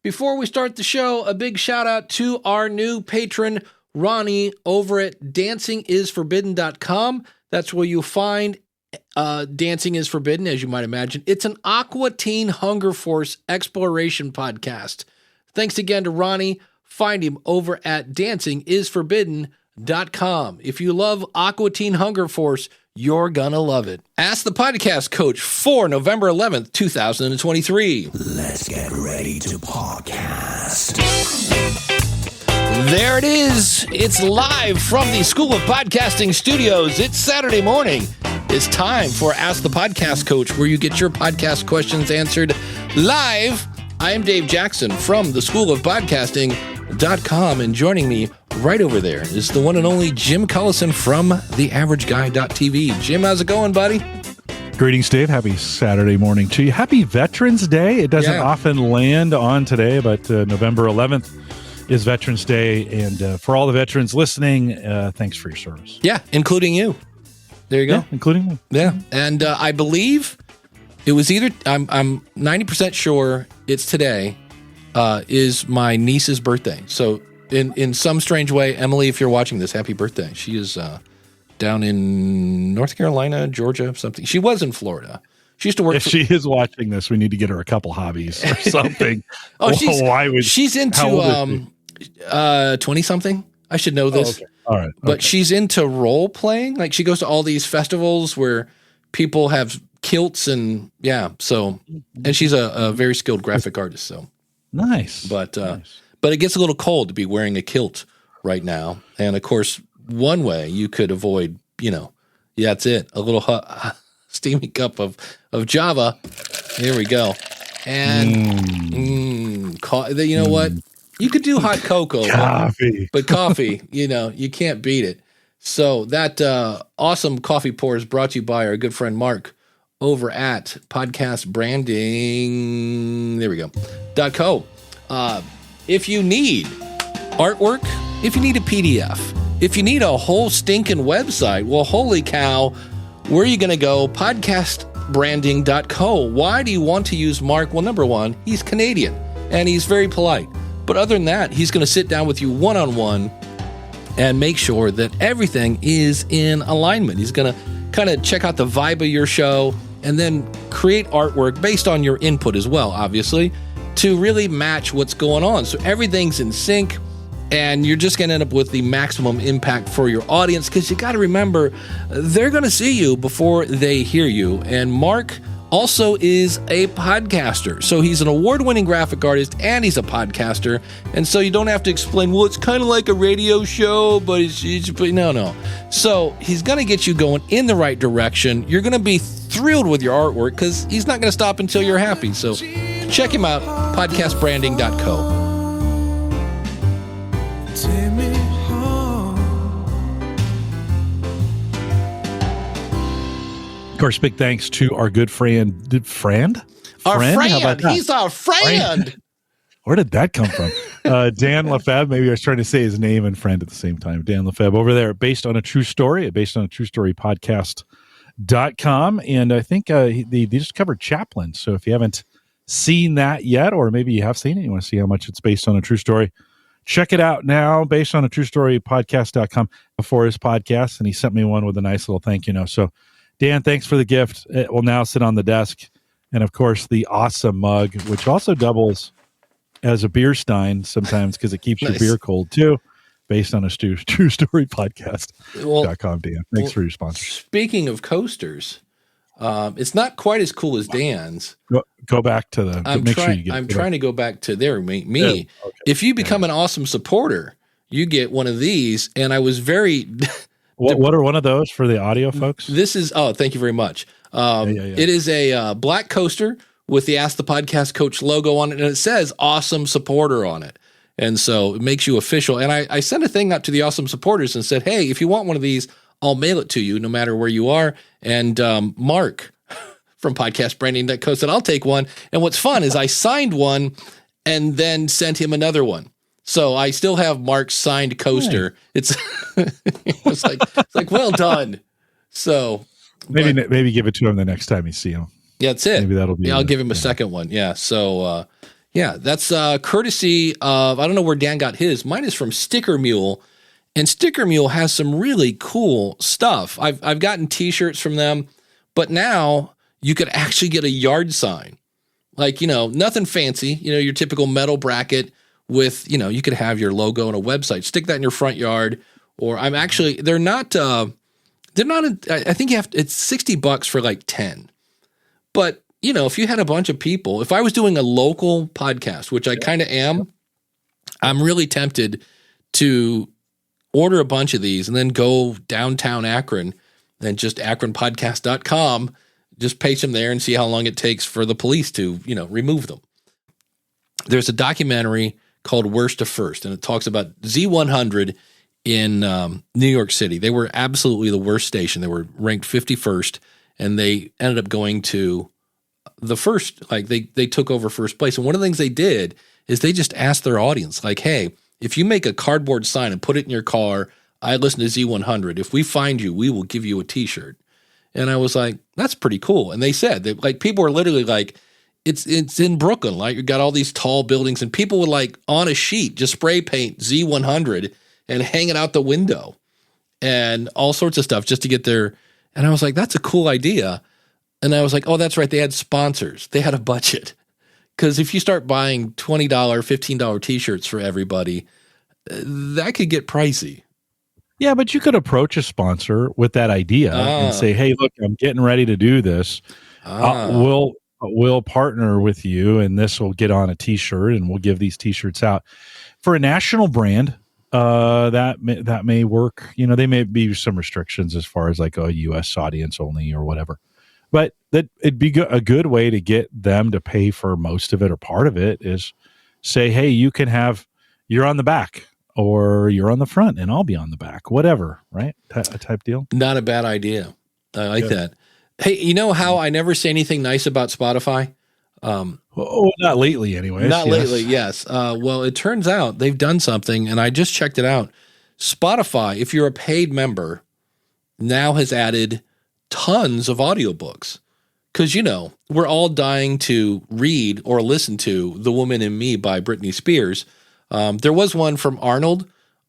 Before we start the show, a big shout out to our new patron, Ronnie, over at dancingisforbidden.com. That's where you'll find Dancing is Forbidden, as you might imagine. It's an Aqua Teen Hunger Force exploration podcast. Thanks again to Ronnie. Find him over at dancingisforbidden.com. If you love Aqua Teen Hunger Force, you're gonna love it. Ask the Podcast Coach for November 11th, 2023. Let's get ready to podcast. There it is. It's live from the School of Podcasting Studios. It's Saturday morning. It's time for Ask the Podcast Coach, where you get your podcast questions answered live. I am Dave Jackson from the School of Podcasting.com, and joining me right over there is the one and only Jim Cullison from theaverageguy.tv. Jim, how's it going, buddy? Greetings, Dave. Happy Saturday morning to you. Happy Veterans Day. It doesn't often land on today, but November 11th is Veterans Day. And for all the veterans listening, thanks for your service. Yeah, including you. There you go. Yeah, including me. Yeah. And I believe it was either, I'm 90% sure it's today, is my niece's birthday. So in some strange way, Emily, if you're watching this, happy birthday. She is down in North Carolina, Georgia, something. She was in Florida. She used to work. If she is watching this, we need to get her a couple hobbies or something. She's into 20-something. I should know this. Okay. All right. But she's into role playing. Like, she goes to all these festivals where people have kilts and and she's a very skilled graphic artist. So nice. But it gets a little cold to be wearing a kilt right now. And of course, one way you could avoid, that's it. A little steamy cup of Java. Here we go. And you know what? You could do hot cocoa, but coffee, you can't beat it. So that awesome coffee pour is brought to you by our good friend Mark over at Podcast Branding. There we go. .co. If you need artwork, if you need a PDF, if you need a whole stinking website, well, holy cow, where are you going to go? Podcastbranding.co. Why do you want to use Mark? Well, number one, he's Canadian and he's very polite. But other than that, he's going to sit down with you one-on-one and make sure that everything is in alignment. He's going to kind of check out the vibe of your show and then create artwork based on your input as well, obviously, to really match what's going on. So everything's in sync, and you're just going to end up with the maximum impact for your audience, because you got to remember, they're going to see you before they hear you. And Mark also is a podcaster. So he's an award-winning graphic artist and he's a podcaster. And so you don't have to explain, well, it's kind of like a radio show, but no. So he's going to get you going in the right direction. You're going to be thrilled with your artwork because he's not going to stop until you're happy. So check him out, podcastbranding.co. Of course, big thanks to our good friend. Our friend. How about that? He's our friend. Where did that come from? Dan Lefebvre. Maybe I was trying to say his name and friend at the same time. Dan Lefebvre over there, based on a true story podcast.com. And I think they just covered Chaplin. So if you haven't seen that yet, or maybe you have seen it, you want to see how much it's based on a true story, check it out now, based on a true story podcast.com before his podcast. And he sent me one with a nice little thank you note. So Dan, thanks for the gift. It will now sit on the desk. And of course, the awesome mug, which also doubles as a beer stein sometimes because it keeps your beer cold too, based on a true story podcast.com. Dan, thanks for your sponsorship. Speaking of coasters, it's not quite as cool as Dan's. Go back to the. I'm trying to go back to me. Yeah, okay. If you become an awesome supporter, you get one of these. And I was very. What are one of those for the audio folks? This is, thank you very much. It is a black coaster with the Ask the Podcast Coach logo on it, and it says awesome supporter on it. And so it makes you official. And I sent a thing out to the awesome supporters and said, hey, if you want one of these, I'll mail it to you no matter where you are. And Mark from podcastbranding.co said, I'll take one. And what's fun is I signed one and then sent him another one. So I still have Mark's signed coaster. Hey. It's like, well done. So maybe give it to him the next time you see him. Yeah, that's it. Maybe that'll be. Yeah, I'll give him a second one. Yeah. So Yeah, that's courtesy of, I don't know where Dan got his. Mine is from Sticker Mule, and Sticker Mule has some really cool stuff. I've gotten T-shirts from them, but now you could actually get a yard sign. Like, nothing fancy, your typical metal bracket with, you could have your logo and a website. Stick that in your front yard. Or I think it's $60 for like 10. But, if you had a bunch of people, if I was doing a local podcast, which I kind of am, I'm really tempted to order a bunch of these and then go downtown Akron and just akronpodcast.com, just paste them there and see how long it takes for the police to, remove them. There's a documentary called Worst to First, and it talks about Z100 in New York City. They were absolutely the worst station. They were ranked 51st, and they ended up going to the first, like they took over first place. And one of the things they did is they just asked their audience, like, hey, if you make a cardboard sign and put it in your car, I listen to Z100. If we find you, we will give you a T-shirt. And I was like, that's pretty cool. And they said that, like, people were literally like, it's in Brooklyn. Like, you got all these tall buildings, and people would, like, on a sheet just spray paint Z100 and hang it out the window and all sorts of stuff just to get there. And I was like, that's a cool idea. And I was like, oh, that's right. They had sponsors. They had a budget. Because if you start buying $20, $15 T-shirts for everybody, that could get pricey. Yeah, but you could approach a sponsor with that idea and say, hey, look, I'm getting ready to do this. We'll partner with you, and this will get on a T-shirt, and we'll give these T-shirts out. For a national brand, that may work. They may be some restrictions as far as like a U.S. audience only or whatever. But that it'd be a good way to get them to pay for most of it or part of it is say, hey, you're on the back or you're on the front and I'll be on the back, whatever, right? A type deal. Not a bad idea. I like that. Hey, you know how I never say anything nice about Spotify? Not lately anyway. Not lately, yes. Well, it turns out they've done something, and I just checked it out. Spotify, if you're a paid member, now has added tons of audiobooks. Because, we're all dying to read or listen to The Woman in Me by Britney Spears. There was one from Arnold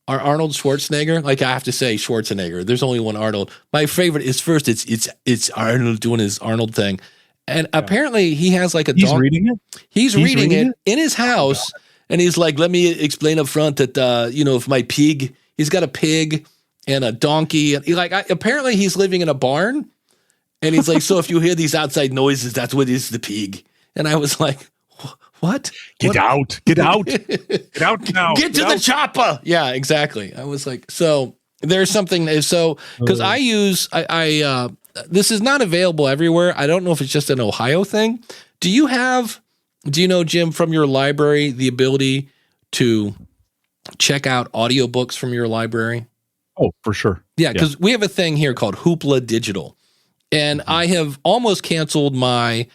Schwarzenegger. Like, I have to say Schwarzenegger. There's only one Arnold. My favorite is first, it's Arnold doing his Arnold thing. And apparently he has like a He's reading it? He's reading it in his house. And he's like, let me explain up front that, if my pig, he's got a pig and a donkey. And apparently he's living in a barn. And he's like, so if you hear these outside noises, that's what is the pig. And I was like, what? Get out now. Get to the chopper. Yeah, exactly. I was like, so there's something. So, because I this is not available everywhere. I don't know if it's just an Ohio thing. Do you know, Jim, from your library, the ability to check out audiobooks from your library? Oh, for sure. Yeah, because we have a thing here called Hoopla Digital. And I have almost canceled my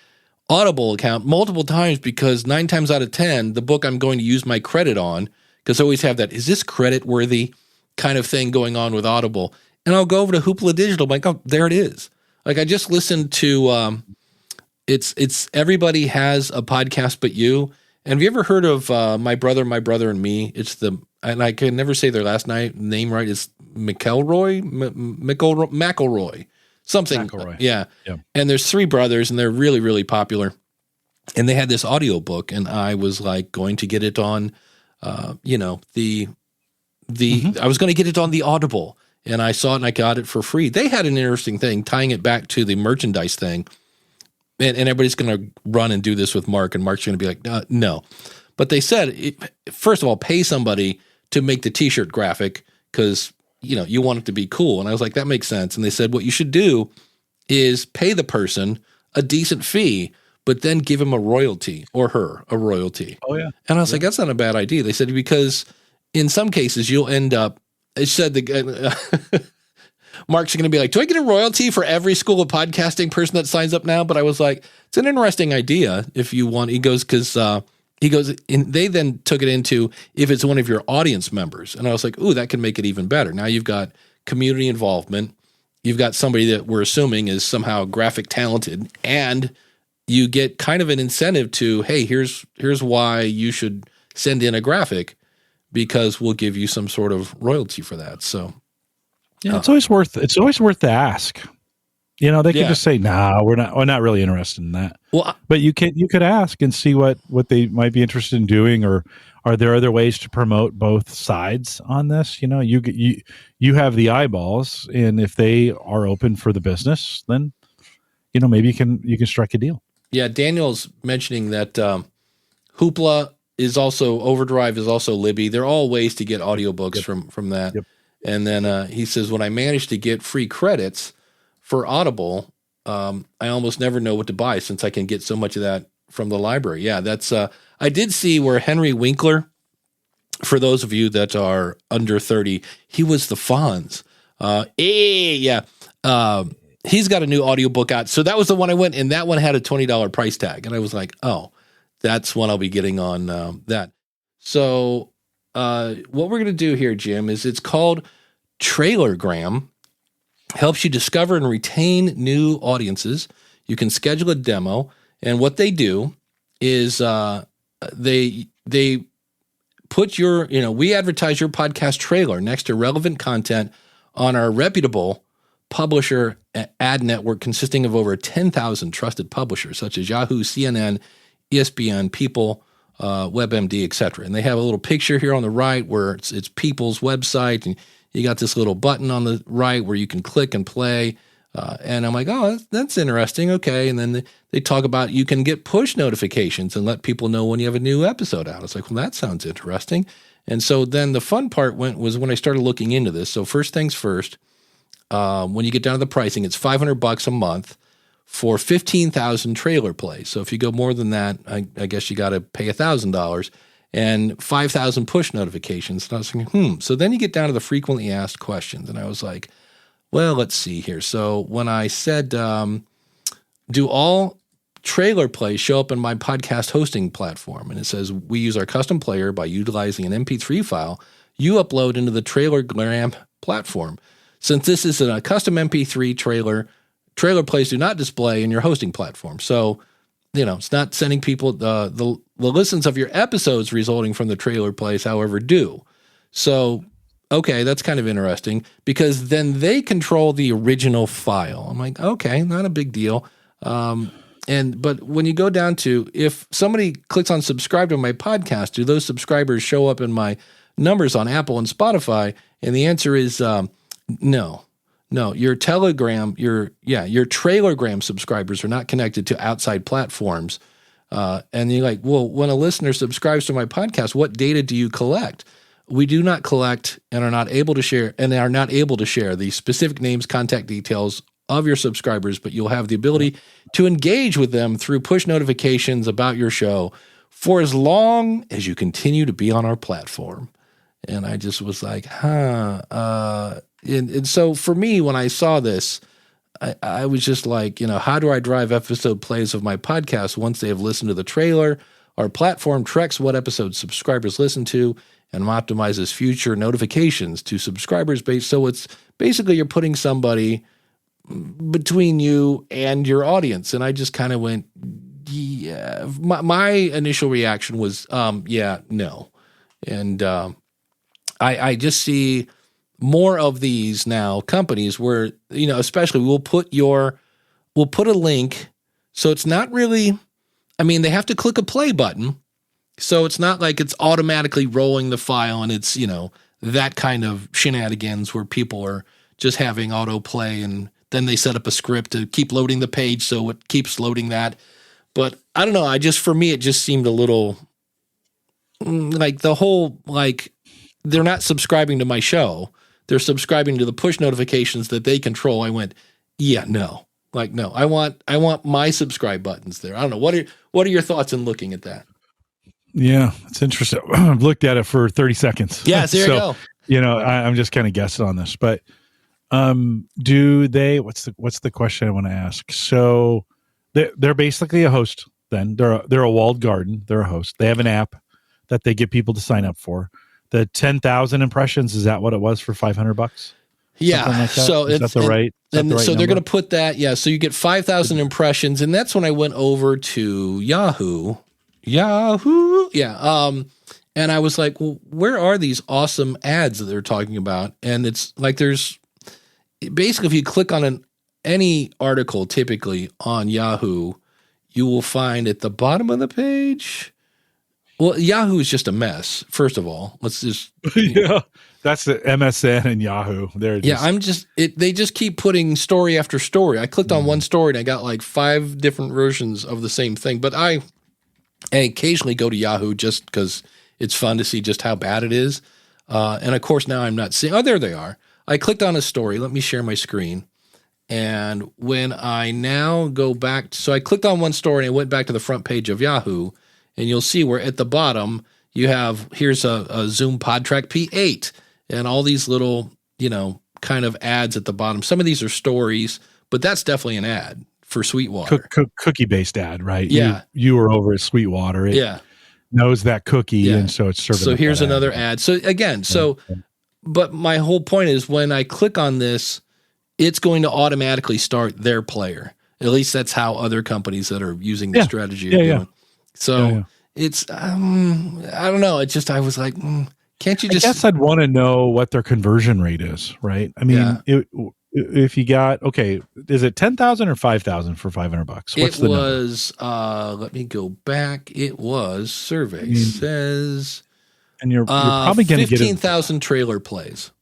Audible account multiple times because 9 times out of 10, the book I'm going to use my credit on, because I always have that, is this credit worthy kind of thing going on with Audible? And I'll go over to Hoopla Digital. I'm like, oh, there it is. Like, I just listened to, it's Everybody Has a Podcast But You. And have you ever heard of My Brother and Me? And I can never say their last name right. It's McElroy. Something. McElroy. Yeah. And there's 3 brothers, and they're really, really popular. And they had this audiobook, and I was like going to get it on, I was going to get it on the Audible, and I saw it and I got it for free. They had an interesting thing tying it back to the merchandise thing. And everybody's going to run and do this with Mark, and Mark's going to be like, no. But they said, first of all, pay somebody to make the T-shirt graphic because, you want it to be cool. And I was like, that makes sense. And they said, what you should do is pay the person a decent fee, but then give him a royalty or her a royalty. Oh, yeah. And I was like, that's not a bad idea. They said, because in some cases you'll end up, it said Mark's going to be like, do I get a royalty for every School of Podcasting person that signs up now? But I was like, it's an interesting idea if you want. He goes, and they then took it into if it's one of your audience members. And I was like, ooh, that can make it even better. Now you've got community involvement. You've got somebody that we're assuming is somehow graphic talented and you get kind of an incentive to, hey, here's why you should send in a graphic, because we'll give you some sort of royalty for that. So yeah, it's always worth the ask. They could just say, "Nah, we're not really interested in that." Well, but you could ask and see what they might be interested in doing, or are there other ways to promote both sides on this? You have the eyeballs, and if they are open for the business, then maybe you can strike a deal. Yeah, Daniel's mentioning that Hoopla is also, Overdrive is also Libby. They're all ways to get audiobooks from that. Yep. And then he says, when I managed to get free credits for Audible, I almost never know what to buy since I can get so much of that from the library. Yeah, that's I did see where Henry Winkler, for those of you that are under 30, he was the Fonz. He's got a new audiobook out. So that was the one I went, and that one had a $20 price tag. And I was like, oh, that's one I'll be getting on that. So what we're going to do here, Jim, is it's called Trailergram. Helps you discover and retain new audiences. You can schedule a demo, and what they do is they put your, we advertise your podcast trailer next to relevant content on our reputable publisher ad network consisting of over 10,000 trusted publishers such as Yahoo, CNN, ESPN, People, WebMD, etc. And they have a little picture here on the right where it's People's website, and you got this little button on the right where you can click and play. And I'm like, oh, that's interesting. Okay. And then they talk about you can get push notifications and let people know when you have a new episode out. It's like, well, that sounds interesting. And so then the fun part was when I started looking into this. So first things first, when you get down to the pricing, it's $500 a month for 15,000 trailer plays. So if you go more than that, I guess you got to pay $1,000. And 5,000 push notifications. And I was thinking, So then you get down to the frequently asked questions. And I was like, well, let's see here. So when I said, do all trailer plays show up in my podcast hosting platform? And it says, we use our custom player by utilizing an MP3 file you upload into the Trailergram platform. Since this is a custom MP3 trailer plays do not display in your hosting platform. So, it's not sending people the listens of your episodes resulting from the trailer plays, however, do. So, okay, that's kind of interesting because then they control the original file. I'm like, okay, not a big deal. But when you go down to, if somebody clicks on subscribe to my podcast, do those subscribers show up in my numbers on Apple and Spotify? And the answer is no. No, your Trailergram subscribers are not connected to outside platforms. And you're like, well, when a listener subscribes to my podcast, what data do you collect? We do not collect and are not able to share the specific names, contact details of your subscribers, but you'll have the ability to engage with them through push notifications about your show for as long as you continue to be on our platform. And I just was like, And so for me, when I saw this, I was just like, how do I drive episode plays of my podcast once they have listened to the trailer? Our platform tracks what episodes subscribers listen to and optimizes future notifications to subscribers based. So it's basically you're putting somebody between you and your audience. And I just kind of went, yeah. My initial reaction was, no. And I just see more of these now companies where, especially we'll put a link. So it's not really, they have to click a play button. So it's not like it's automatically rolling the file and it's, that kind of shenanigans where people are just having autoplay and then they set up a script to keep loading the page. So it keeps loading that. But I don't know. For me, it just seemed a little like the whole, they're not subscribing to my show. They're subscribing to the push notifications that they control. I went, no. No. I want my subscribe buttons there. I don't know. What are your thoughts in looking at that? Yeah, it's interesting. I've looked at it for 30 seconds. Yeah, there you go. I'm just kind of guessing on this, but do they? What's the question I want to ask? So they're basically a host. Then they're a walled garden. They're a host. They have an app that they get people to sign up for. The 10,000 impressions, is that what it was for $500? Yeah. Something like that? So is that the right? So they're going to put that. Yeah. So you get 5,000 impressions, and that's when I went over to Yahoo. Yeah. And I was like, well, where are these awesome ads that they're talking about? And it's like, there's basically, if you click on any article, typically on Yahoo, you will find at the bottom of the page. Well, Yahoo is just a mess. First of all, let's just yeah, that's the MSN and Yahoo. They're just, they just keep putting story after story. I clicked on one story and I got like 5 different versions of the same thing. But I occasionally go to Yahoo just because it's fun to see just how bad it is. And of course, now I'm not seeing. Oh, there they are. I clicked on a story. Let me share my screen. And when I now go back, so I clicked on one story and I went back to the front page of Yahoo. And you'll see where at the bottom you have, here's a Zoom PodTrack P8 and all these little, kind of ads at the bottom. Some of these are stories, but that's definitely an ad for Sweetwater. Cookie-based ad, right? Yeah. You were over at Sweetwater. It knows that cookie, and so it's serving. So here's another ad. So again, but my whole point is when I click on this, it's going to automatically start their player. At least that's how other companies that are using the strategy are doing. So it's, I don't know. It's just, I was like, can't you just? I guess I'd want to know what their conversion rate is, right? I mean, if you got, is it 10,000 or 5,000 for $500? What's the number? Let me go back. It was survey says, and you're probably going to get 15,000 trailer plays.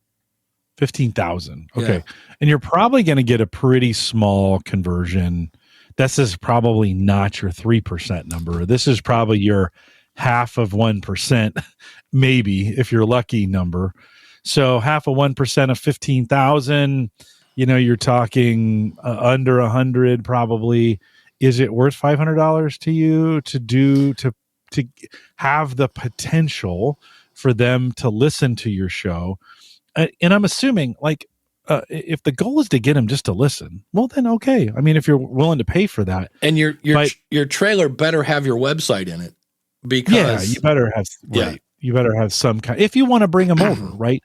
15,000. Okay. And you're probably going to get a pretty small conversion. This is probably not your 3% number. This is probably your 0.5%, maybe if you're lucky number. So 0.5% of 15,000, you're talking under 100 probably. Is it worth $500 to you to have the potential for them to listen to your show? And I'm assuming if the goal is to get them just to listen, well then okay. I mean, if you're willing to pay for that, and your trailer better have your website in it, because you better have you better have some kind. If you want to bring them over, right?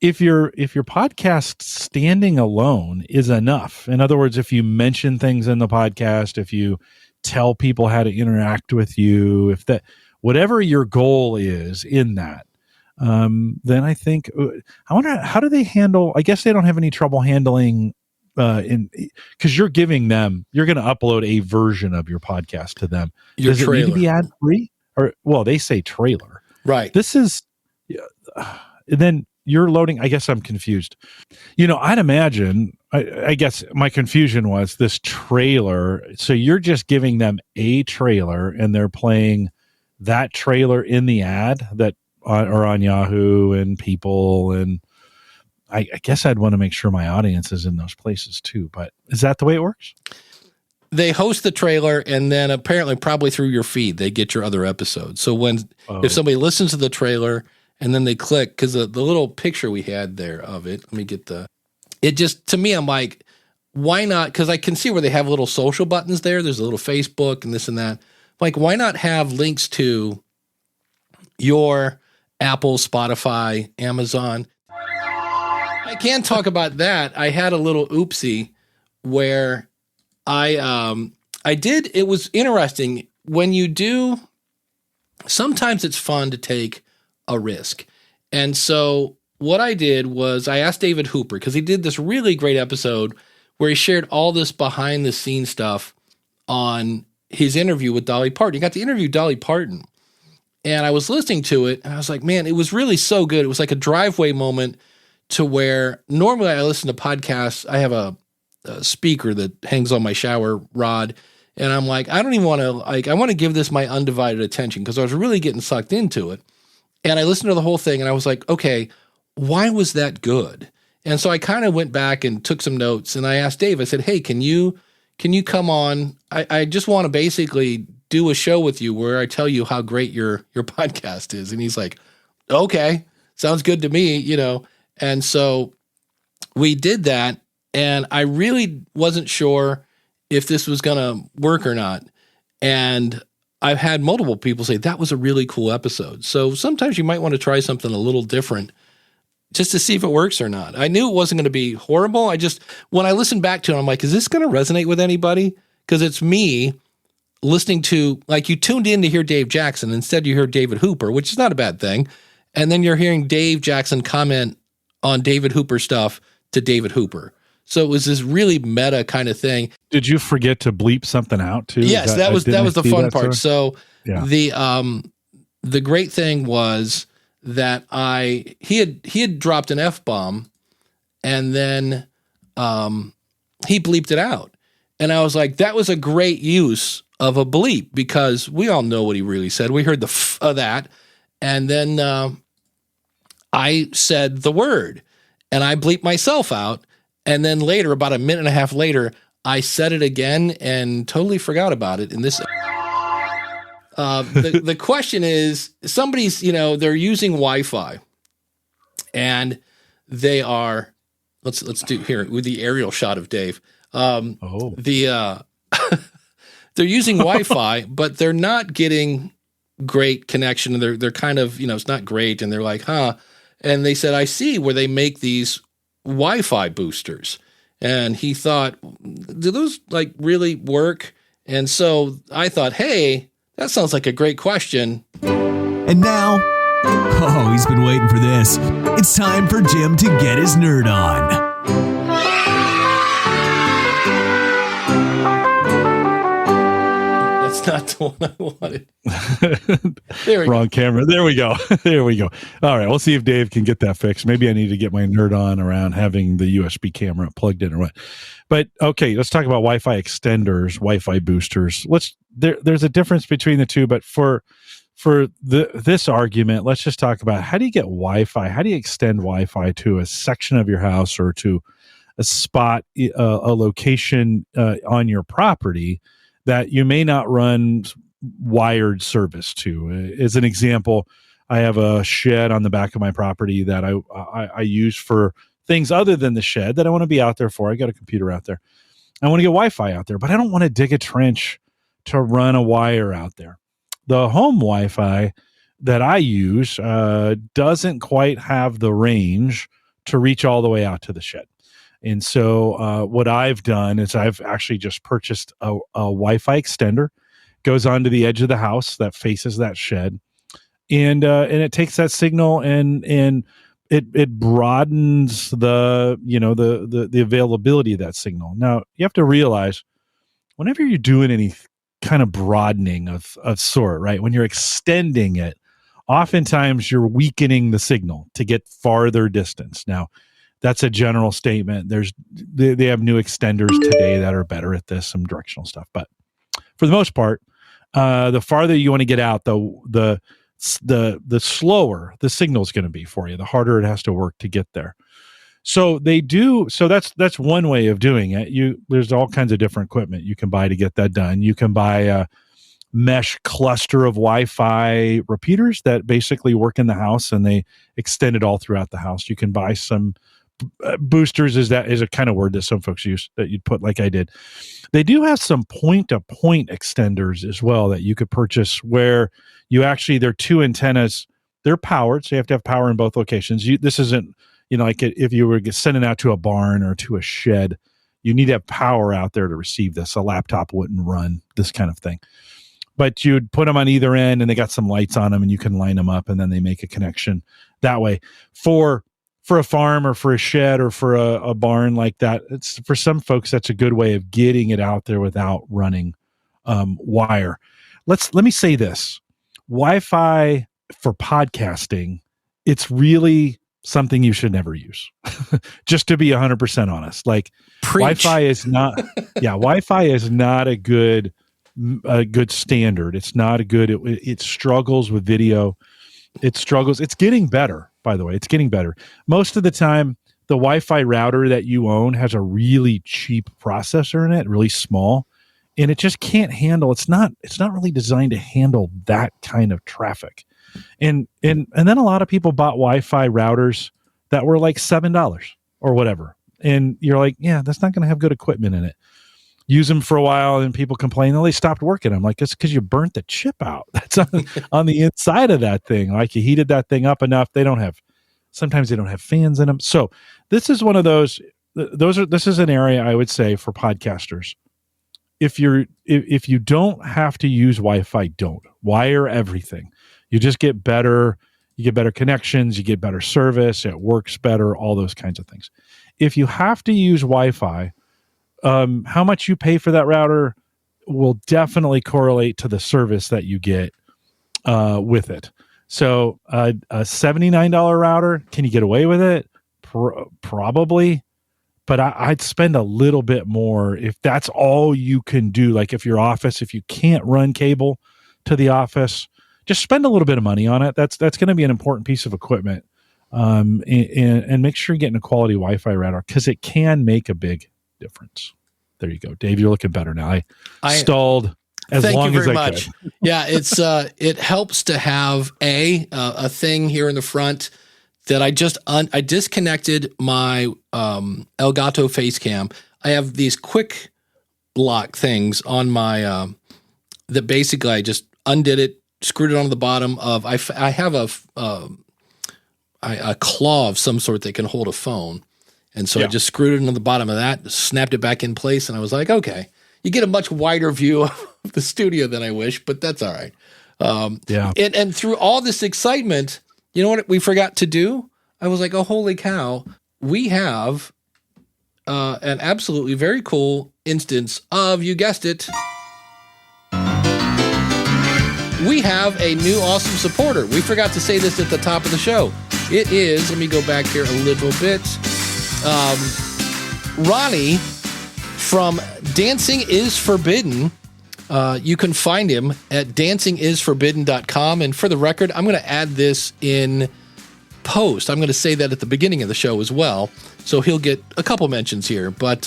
If your podcast standing alone is enough. In other words, if you mention things in the podcast, if you tell people how to interact with you, if that whatever your goal is in that. Then I think I wonder how do they handle. I guess they don't have any trouble handling because you're giving them. You're going to upload a version of your podcast to them. Your Does trailer. It need to be ad free? Or they say trailer. Right. This is. Then you're loading. I guess I'm confused. I'd imagine. I guess my confusion was this trailer. So you're just giving them a trailer, and they're playing that trailer in the ad that. Or on Yahoo and People, and I guess I'd want to make sure my audience is in those places too. But is that the way it works? They host the trailer, and then apparently probably through your feed, they get your other episodes. So if somebody listens to the trailer and then they click, because the little picture we had there of it, let me get it just, to me, I'm like, why not? Because I can see where they have little social buttons there. There's a little Facebook and this and that. Like, why not have links to your Apple, Spotify, Amazon? I can talk about that. I had a little oopsie where I did. It was interesting when you do. Sometimes it's fun to take a risk, and so what I did was I asked David Hooper, because he did this really great episode where he shared all this behind the scenes stuff on his interview with Dolly Parton. He got to interview Dolly Parton. And I was listening to it, and I was like, man, it was really so good. It was like a driveway moment to where normally I listen to podcasts. I have a speaker that hangs on my shower rod, and I'm like, I don't even want to, I want to give this my undivided attention because I was really getting sucked into it. And I listened to the whole thing, and I was like, okay, why was that good? And so I kind of went back and took some notes, and I asked Dave, I said, hey, can you come on? I just want to basically do a show with you where I tell you how great your podcast is. And he's like, okay, sounds good to me, And so we did that, and I really wasn't sure if this was going to work or not. And I've had multiple people say that was a really cool episode. So sometimes you might want to try something a little different just to see if it works or not. I knew it wasn't going to be horrible. When I listened back to it, I'm like, is this going to resonate with anybody? Because it's me listening to, like, you tuned in to hear Dave Jackson. Instead, you hear David Hooper, which is not a bad thing. And then you're hearing Dave Jackson comment on David Hooper stuff to David Hooper. So it was this really meta kind of thing. Did you forget to bleep something out too? Yes, that was the fun part. So yeah. The great thing was that he had dropped an F-bomb, and then he bleeped it out. And I was like, that was a great use of a bleep, because we all know what he really said. We heard the f of that. And then I said the word, and I bleeped myself out. And then later, about a minute and a half later, I said it again and totally forgot about it. And this, the question is, somebody's, they're using Wi-Fi, and they are, let's do here with the aerial shot of Dave. They're using Wi-Fi, but they're not getting great connection. They're kind of, it's not great. And they're like, and they said, I see where they make these Wi-Fi boosters. And he thought, do those like really work? And so I thought, hey, that sounds like a great question. And now, he's been waiting for this. It's time for Jim to get his nerd on. Not the one I wanted. Wrong camera. There we go. There we go. All right. We'll see if Dave can get that fixed. Maybe I need to get my nerd on around having the USB camera plugged in or what. But okay, let's talk about Wi-Fi extenders, Wi-Fi boosters. There's a difference between the two, but for this argument, let's just talk about, how do you get Wi-Fi? How do you extend Wi-Fi to a section of your house or to a spot, a location on your property that you may not run wired service to? As an example, I have a shed on the back of my property that I use for things other than the shed that I want to be out there for. I got a computer out there. I want to get Wi-Fi out there, but I don't want to dig a trench to run a wire out there. The home Wi-Fi that I use doesn't quite have the range to reach all the way out to the shed. And so what I've done is I've actually just purchased a Wi-Fi extender, goes onto the edge of the house that faces that shed, and it takes that signal and it broadens the availability of that signal. Now you have to realize, whenever you're doing any kind of broadening of sort, right, when you're extending it, oftentimes you're weakening the signal to get farther distance. Now, that's a general statement. They have new extenders today that are better at this, some directional stuff. But for the most part, the farther you want to get out, the slower the signal is going to be for you. The harder it has to work to get there. So they do. So that's one way of doing it. There's all kinds of different equipment you can buy to get that done. You can buy a mesh cluster of Wi-Fi repeaters that basically work in the house, and they extend it all throughout the house. You can buy some boosters, is a kind of word that some folks use, that you'd put like I did. They do have some point-to-point extenders as well that you could purchase, where they're two antennas. They're powered, so you have to have power in both locations. This isn't, like if you were sending out to a barn or to a shed, you need to have power out there to receive this. A laptop wouldn't run this kind of thing. But you'd put them on either end, and they got some lights on them, and you can line them up, and then they make a connection that way. For a farm or for a shed or for a barn like that, it's, for some folks, that's a good way of getting it out there without running wire. Let me say this: Wi-Fi for podcasting, it's really something you should never use. Just to be 100% honest, like Preach. Wi-Fi is not. Yeah, Wi-Fi is not a good standard. It's not a good. It struggles with video. It struggles. It's getting better, by the way. It's getting better. Most of the time, the Wi-Fi router that you own has a really cheap processor in it, really small, and it just can't handle. It's not really designed to handle that kind of traffic. And then a lot of people bought Wi-Fi routers that were like $7 or whatever, and you're like, yeah, that's not going to have good equipment in it. Use them for a while, and people complain, they stopped working. I'm like, it's because you burnt the chip out. That's on the inside of that thing. Like, you heated that thing up enough. They don't have Sometimes they don't have fans in them. So this is one of those. This is an area I would say for podcasters. If you don't have to use Wi-Fi, don't wire everything. You just get better. You get better connections. You get better service. It works better. All those kinds of things. If you have to use Wi-Fi, how much you pay for that router will definitely correlate to the service that you get with it. So a $79 router, can you get away with it? Probably. But I'd spend a little bit more if that's all you can do. Like if your office, if you can't run cable to the office, just spend a little bit of money on it. That's going to be an important piece of equipment. And make sure you're getting a quality Wi-Fi router because it can make a big difference. There you go. Dave, you're looking better now. I stalled as long as I could. Yeah, it's it helps to have a thing here in the front that I disconnected my Elgato face cam. I have these quick lock things on my that basically I just undid it, screwed it onto the bottom of I have a claw of some sort that can hold a phone. And so I just screwed it into the bottom of that, snapped it back in place, and I was like, okay. You get a much wider view of the studio than I wish, but that's all right. And through all this excitement, you know what we forgot to do? I was like, oh, holy cow. We have an absolutely very cool instance of, you guessed it, we have a new awesome supporter. We forgot to say this at the top of the show. It is, let me go back here a little bit, Ronnie from Dancing is Forbidden. You can find him at dancingisforbidden.com. And for the record, I'm going to add this in post. I'm going to say that at the beginning of the show as well. So he'll get a couple mentions here. But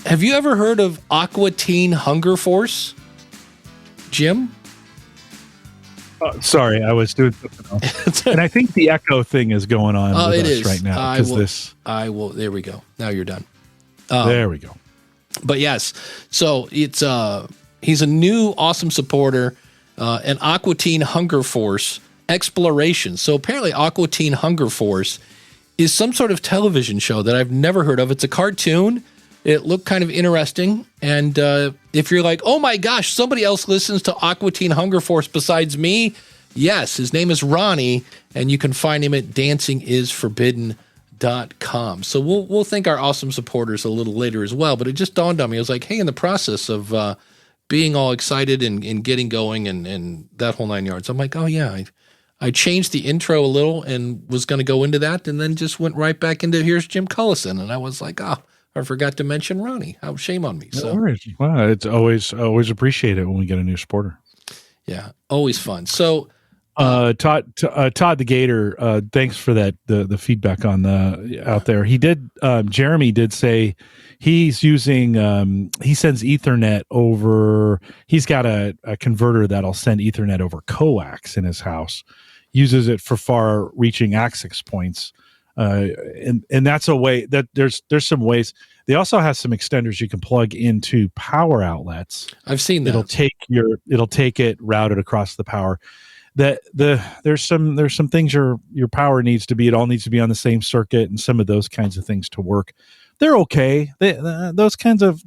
have you ever heard of Aqua Teen Hunger Force? Jim? Sorry, I was doing something else. And I think the echo thing is going on with us right now. There we go. Now you're done. There we go. But yes, so it's he's a new awesome supporter, an Aqua Teen Hunger Force exploration. So apparently Aqua Teen Hunger Force is some sort of television show that I've never heard of. It's a cartoon. It looked kind of interesting. And if you're like, oh my gosh, somebody else listens to Aqua Teen Hunger Force besides me, yes, his name is Ronnie, and you can find him at dancingisforbidden.com. So we'll thank our awesome supporters a little later as well. But it just dawned on me. I was like, hey, in the process of being all excited and getting going and that whole 9 yards, I'm like, oh yeah, I changed the intro a little and was going to go into that, and then just went right back into here's Jim Cullison. And I was like, oh, I forgot to mention Ronnie. How shame on me. So, well, it's always appreciated when we get a new supporter. Yeah, always fun. So, Todd the Gator, thanks for that. The feedback on the out there. He did. Jeremy did say he's using. He sends Ethernet over. He's got a converter that'll send Ethernet over coax in his house. Uses it for far-reaching access points. And that's a way that there's some ways. They also have some extenders you can plug into power outlets. I've seen that. It'll take it routed across the power. There's some things your power needs to be. It all needs to be on the same circuit, and some of those kinds of things to work. They're okay. Those kinds of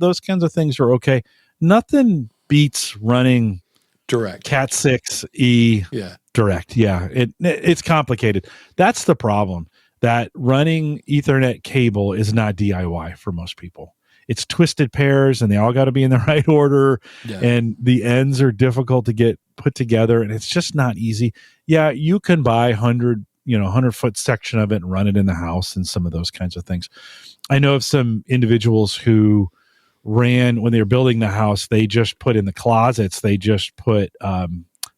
things are okay. Nothing beats running direct Cat 6E direct. Yeah, it's complicated. That's the problem. That running Ethernet cable is not DIY for most people. It's twisted pairs, and they all got to be in the right order, and the ends are difficult to get put together, and it's just not easy. Yeah, you can buy 100-foot section of it and run it in the house and some of those kinds of things. I know of some individuals who ran, when they were building the house, they just put in the closets, they just put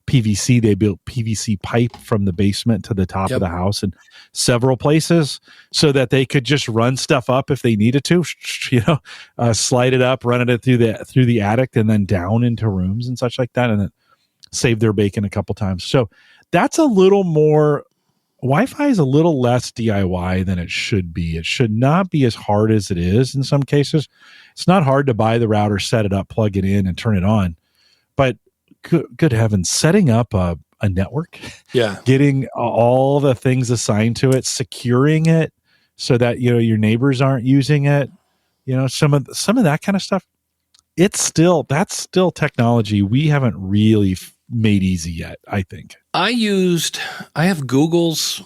PVC. They built PVC pipe from the basement to the top of the house in several places so that they could just run stuff up if they needed to, slide it up, run it through the attic and then down into rooms and such like that. And then save their bacon a couple times. So that's a little more, Wi-Fi is a little less DIY than it should be. It should not be as hard as it is in some cases. It's not hard to buy the router, set it up, plug it in and turn it on. But good heavens, setting up a a network, Yeah. getting all the things assigned to it, securing it so that, your neighbors aren't using it, some of that kind of stuff. That's still technology we haven't really made easy yet, I think. I have Google's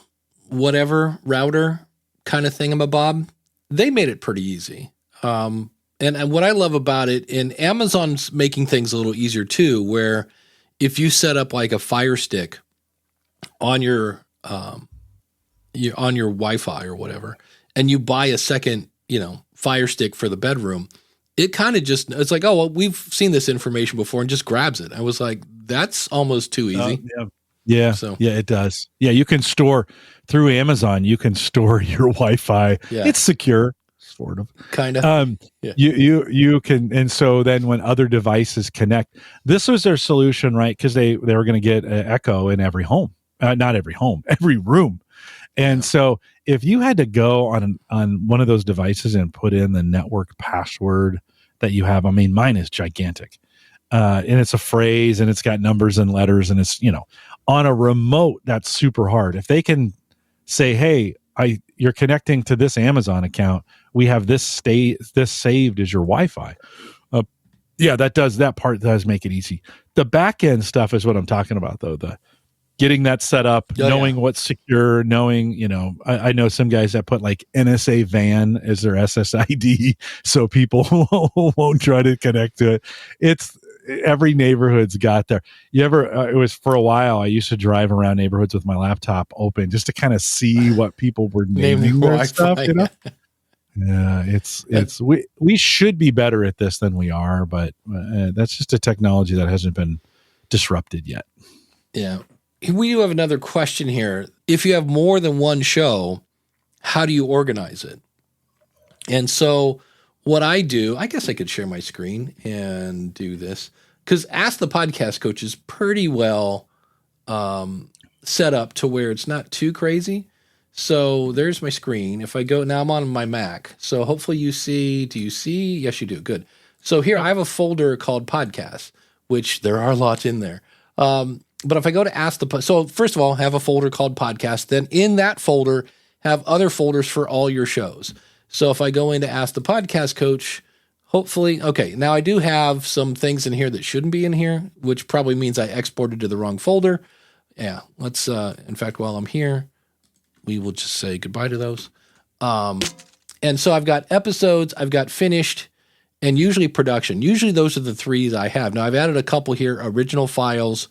whatever router kind of thingamabob. They made it pretty easy. And what I love about it, and Amazon's making things a little easier too, where if you set up like a Fire Stick on your Wi-Fi or whatever, and you buy a second, Fire Stick for the bedroom, it kind of it's like, oh, well, we've seen this information before, and just grabs it. I was like, that's almost too easy. Yeah. So. Yeah, it does. Yeah, you can store through Amazon. You can store your Wi-Fi. Yeah. It's secure, sort of. Kind of. Yeah. You can, and so then when other devices connect, this was their solution, right? Because they were going to get an Echo in every home, not every home, every room. And so if you had to go on one of those devices and put in the network password that you have, I mean, mine is gigantic. And it's a phrase and it's got numbers and letters, and it's, on a remote, that's super hard. If they can say, hey, you're connecting to this Amazon account, we have this saved as your Wi-Fi. That part does make it easy. The back end stuff is what I'm talking about, though. The getting that set up, knowing what's secure, knowing, I know some guys that put like NSA VAN as their SSID so people won't try to connect to it. It's every neighborhood's got there. It was for a while, I used to drive around neighborhoods with my laptop open just to kind of see what people were naming their stuff, Yeah, we should be better at this than we are, but that's just a technology that hasn't been disrupted yet. Yeah. We do have another question here. If you have more than one show, how do you organize it? And so what I do, I guess I could share my screen and do this, because Ask the Podcast Coach is pretty well set up to where it's not too crazy. So there's my screen. If I go, now I'm on my Mac. So hopefully do you see? Yes, you do. Good. So here I have a folder called Podcasts, which there are a lot in there. But if I go to so first of all, have a folder called Podcast. Then in that folder, have other folders for all your shows. So if I go into Ask the Podcast Coach, hopefully, okay, now I do have some things in here that shouldn't be in here, which probably means I exported to the wrong folder. Yeah, let's, in fact, while I'm here, we will just say goodbye to those. And so I've got episodes, I've got finished, and usually production. Usually those are the three I have. Now I've added a couple here, original files,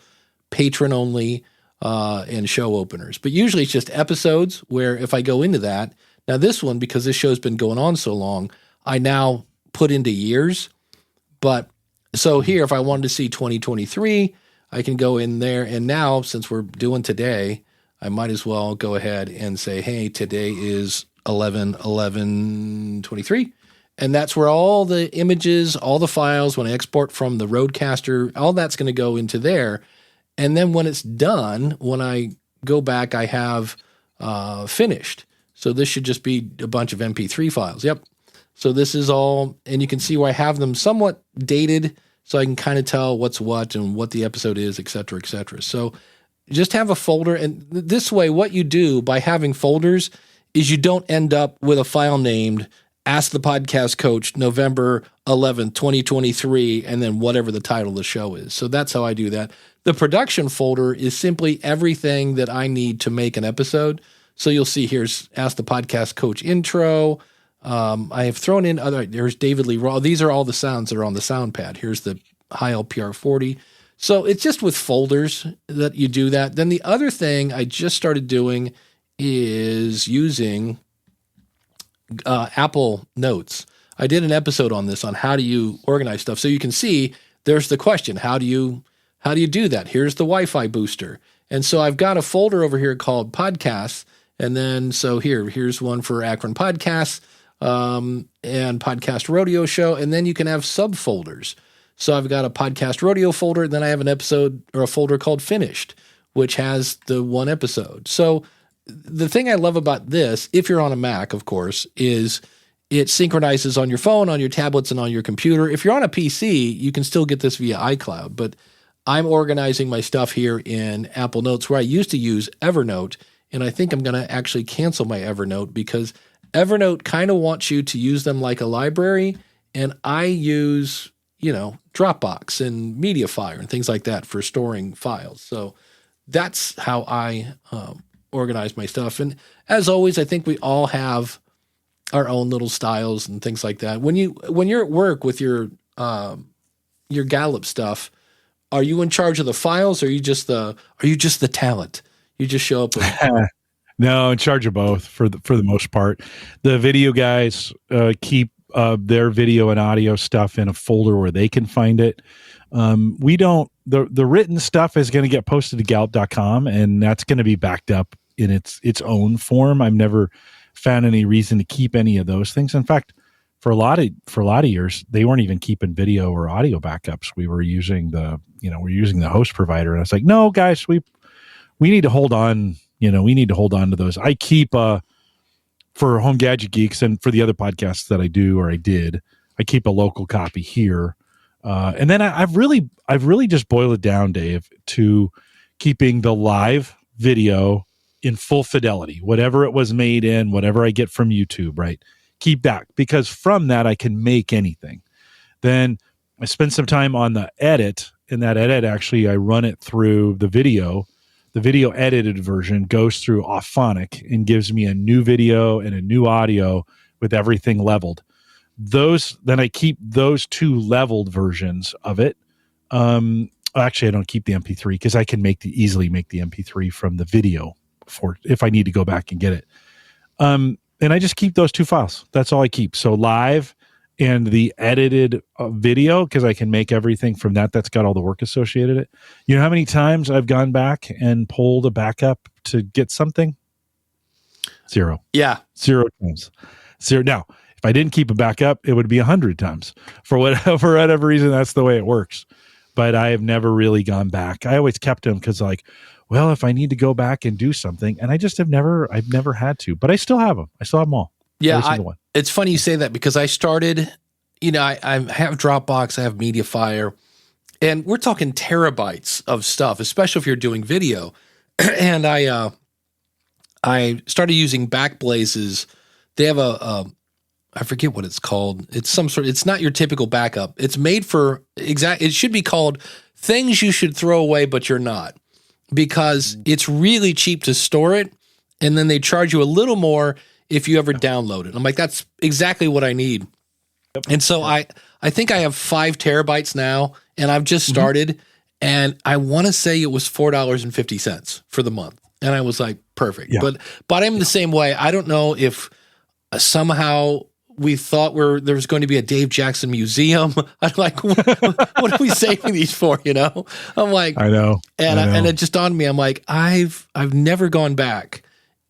patron only, and show openers. But usually it's just episodes where if I go into that, now this one, because this show's been going on so long, I now put into years. But so here, if I wanted to see 2023, I can go in there. And now, since we're doing today, I might as well go ahead and say, hey, today is 11/11/23. And that's where all the images, all the files, when I export from the Rodecaster, all that's going to go into there. And then when it's done, when I go back, I have finished. So this should just be a bunch of MP3 files. Yep. So this is all, and you can see where I have them somewhat dated, so I can kind of tell what's what and what the episode is, et cetera, et cetera. So just have a folder. And this way, what you do by having folders is you don't end up with a file named Ask the Podcast Coach, November 11th, 2023, and then whatever the title of the show is. So that's how I do that. The production folder is simply everything that I need to make an episode. So you'll see here's Ask the Podcast Coach intro. I have thrown in there's David Lee Roth. These are all the sounds that are on the sound pad. Here's the High LPR 40. So it's just with folders that you do that. Then the other thing I just started doing is using Apple Notes. I did an episode on this, on how do you organize stuff. So you can see there's the question, how do you do that? Here's the Wi-Fi booster. And so I've got a folder over here called Podcasts. And then, so here's one for Akron Podcasts and Podcast Rodeo Show. And then you can have subfolders. So I've got a Podcast Rodeo folder, and then I have an episode or a folder called Finished, which has the one episode. So the thing I love about this, if you're on a Mac, of course, is it synchronizes on your phone, on your tablets, and on your computer. If you're on a PC, you can still get this via iCloud. But I'm organizing my stuff here in Apple Notes, where I used to use Evernote, and I think I'm going to actually cancel my Evernote because Evernote kind of wants you to use them like a library, and I use, Dropbox and MediaFire and things like that for storing files. So that's how I organize my stuff. And as always, I think we all have our own little styles and things like that. When you're at work with your Gallup stuff, are you in charge of the files, or are you just the talent? You just show up with No, in charge of both for the most part. The video guys keep their video and audio stuff in a folder where they can find it. We don't. The written stuff is going to get posted to Gallup.com, and that's going to be backed up in its own form. I've never found any reason to keep any of those things. In fact, for a lot of years, they weren't even keeping video or audio backups. We were using the host provider, and I was like, no, guys, we need to hold on. We need to hold on to those. I keep for Home Gadget Geeks and for the other podcasts that I do or I did, I keep a local copy here. And then I've really just boiled it down, Dave, to keeping the live video in full fidelity, whatever it was made in, whatever I get from YouTube, right? Keep that, because from that I can make anything. Then I spend some time on the edit. In that edit, actually, I run it through the video. The video edited version goes through Auphonic and gives me a new video and a new audio with everything leveled. Then I keep those two leveled versions of it. Actually, I don't keep the MP3 because I can easily make the MP3 from the video if I need to go back and get it. And I just keep those two files. That's all I keep. So live and the edited video, because I can make everything from that. That's got all the work associated with it. You know how many times I've gone back and pulled a backup to get something? 0. Yeah. 0 times. 0. Now, if I didn't keep a backup, it would be 100 times. For whatever reason, that's the way it works. But I have never really gone back. I always kept them because, if I need to go back and do something, and I've never had to, but I still have them. I still have them all. Yeah, it's funny you say that because I started, I have Dropbox, I have MediaFire, and we're talking terabytes of stuff, especially if you're doing video. And I started using Backblaze's. They have I forget what it's called. It's not your typical backup. It's made for it should be called things you should throw away, but you're not, because it's really cheap to store it. And then they charge you a little more if you ever download it. I'm like, that's exactly what I need. Yep. And so I think I have 5 terabytes now, and I've just started, and I want to say it was $4.50 for the month. And I was like, perfect. Yeah. But I'm the same way. I don't know if somehow we thought there was going to be a Dave Jackson museum. I'm like, what are we saving these for? I'm like, I know. And it just dawned on me. I'm like, I've never gone back.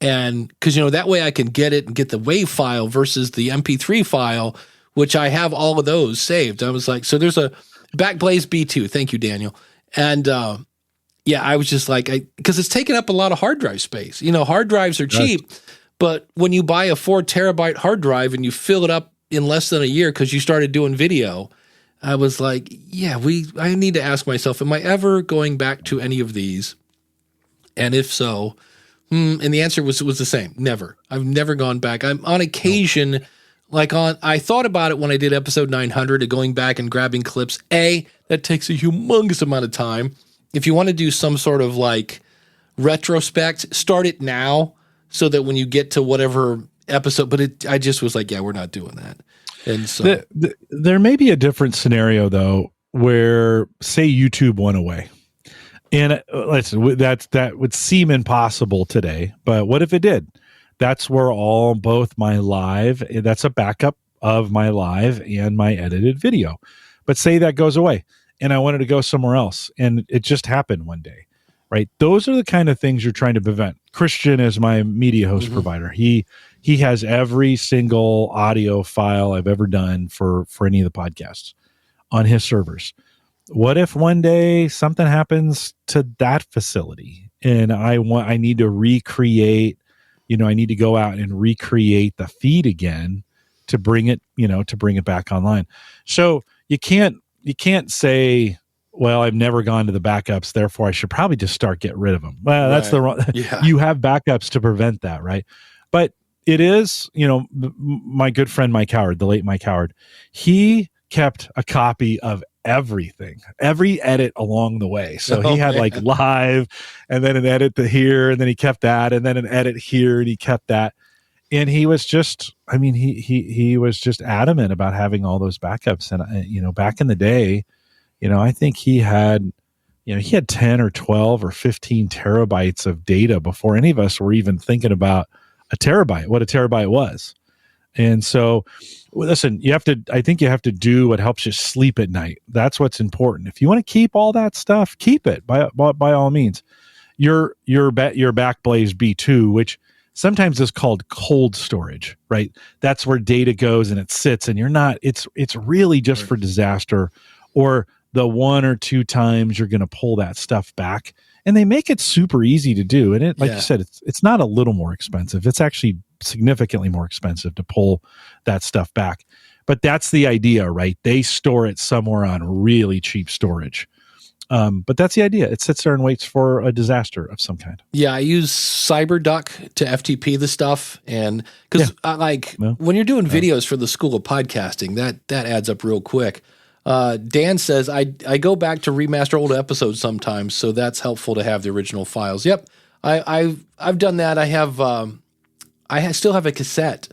And because, that way I can get it and get the WAV file versus the MP3 file, which I have all of those saved. I was like, so there's a Backblaze B2. Thank you, Daniel. And I was just like, because it's taking up a lot of hard drive space. Hard drives are cheap, but when you buy a 4 terabyte hard drive and you fill it up in less than a year because you started doing video, I was like, I need to ask myself, am I ever going back to any of these? And if so, and the answer was the same. Never. I've never gone back. I'm on occasion, I thought about it when I did episode 900 of going back and grabbing clips. That takes a humongous amount of time. If you want to do some sort of retrospect, start it now so that when you get to whatever episode, but I just was like, we're not doing that. And so there may be a different scenario though, where say YouTube went away. And that would seem impossible today, but what if it did? That's where both my live, that's a backup of my live and my edited video. But say that goes away and I wanted to go somewhere else and it just happened one day, right? Those are the kind of things you're trying to prevent. Christian is my media host provider. He has every single audio file I've ever done for any of the podcasts on his servers. What if one day something happens to that facility and I need to recreate, I need to go out and recreate the feed again to bring it back online. So you can't say, well, I've never gone to the backups, therefore I should probably just start getting rid of them. Well, that's the wrong. Yeah. You have backups to prevent that, right? But it is, my good friend Mike Howard, the late Mike Howard, he kept a copy of everything, every edit along the way. So he had like live, and then an edit to here, and then he kept that, and then an edit here, and he kept that. And he was just, he was just adamant about having all those backups. And back in the day, I think he had 10 or 12 or 15 terabytes of data before any of us were even thinking about what a terabyte was. And so, listen, I think you have to do what helps you sleep at night. That's what's important. If you want to keep all that stuff, keep it by all means. Your Backblaze B2, which sometimes is called cold storage, right? That's where data goes and it sits, and it's really just for disaster, or the one or two times you're going to pull that stuff back. And they make it super easy to do. And you said, it's not a little more expensive. It's actually significantly more expensive to pull that stuff back. But that's the idea, right? They store it somewhere on really cheap storage. But that's the idea. It sits there and waits for a disaster of some kind. Yeah, I use CyberDuck to FTP the stuff. And because when you're doing videos for the School of Podcasting, that adds up real quick. Dan says, I go back to remaster old episodes sometimes, so that's helpful to have the original files. Yep, I've done that. I still have a cassette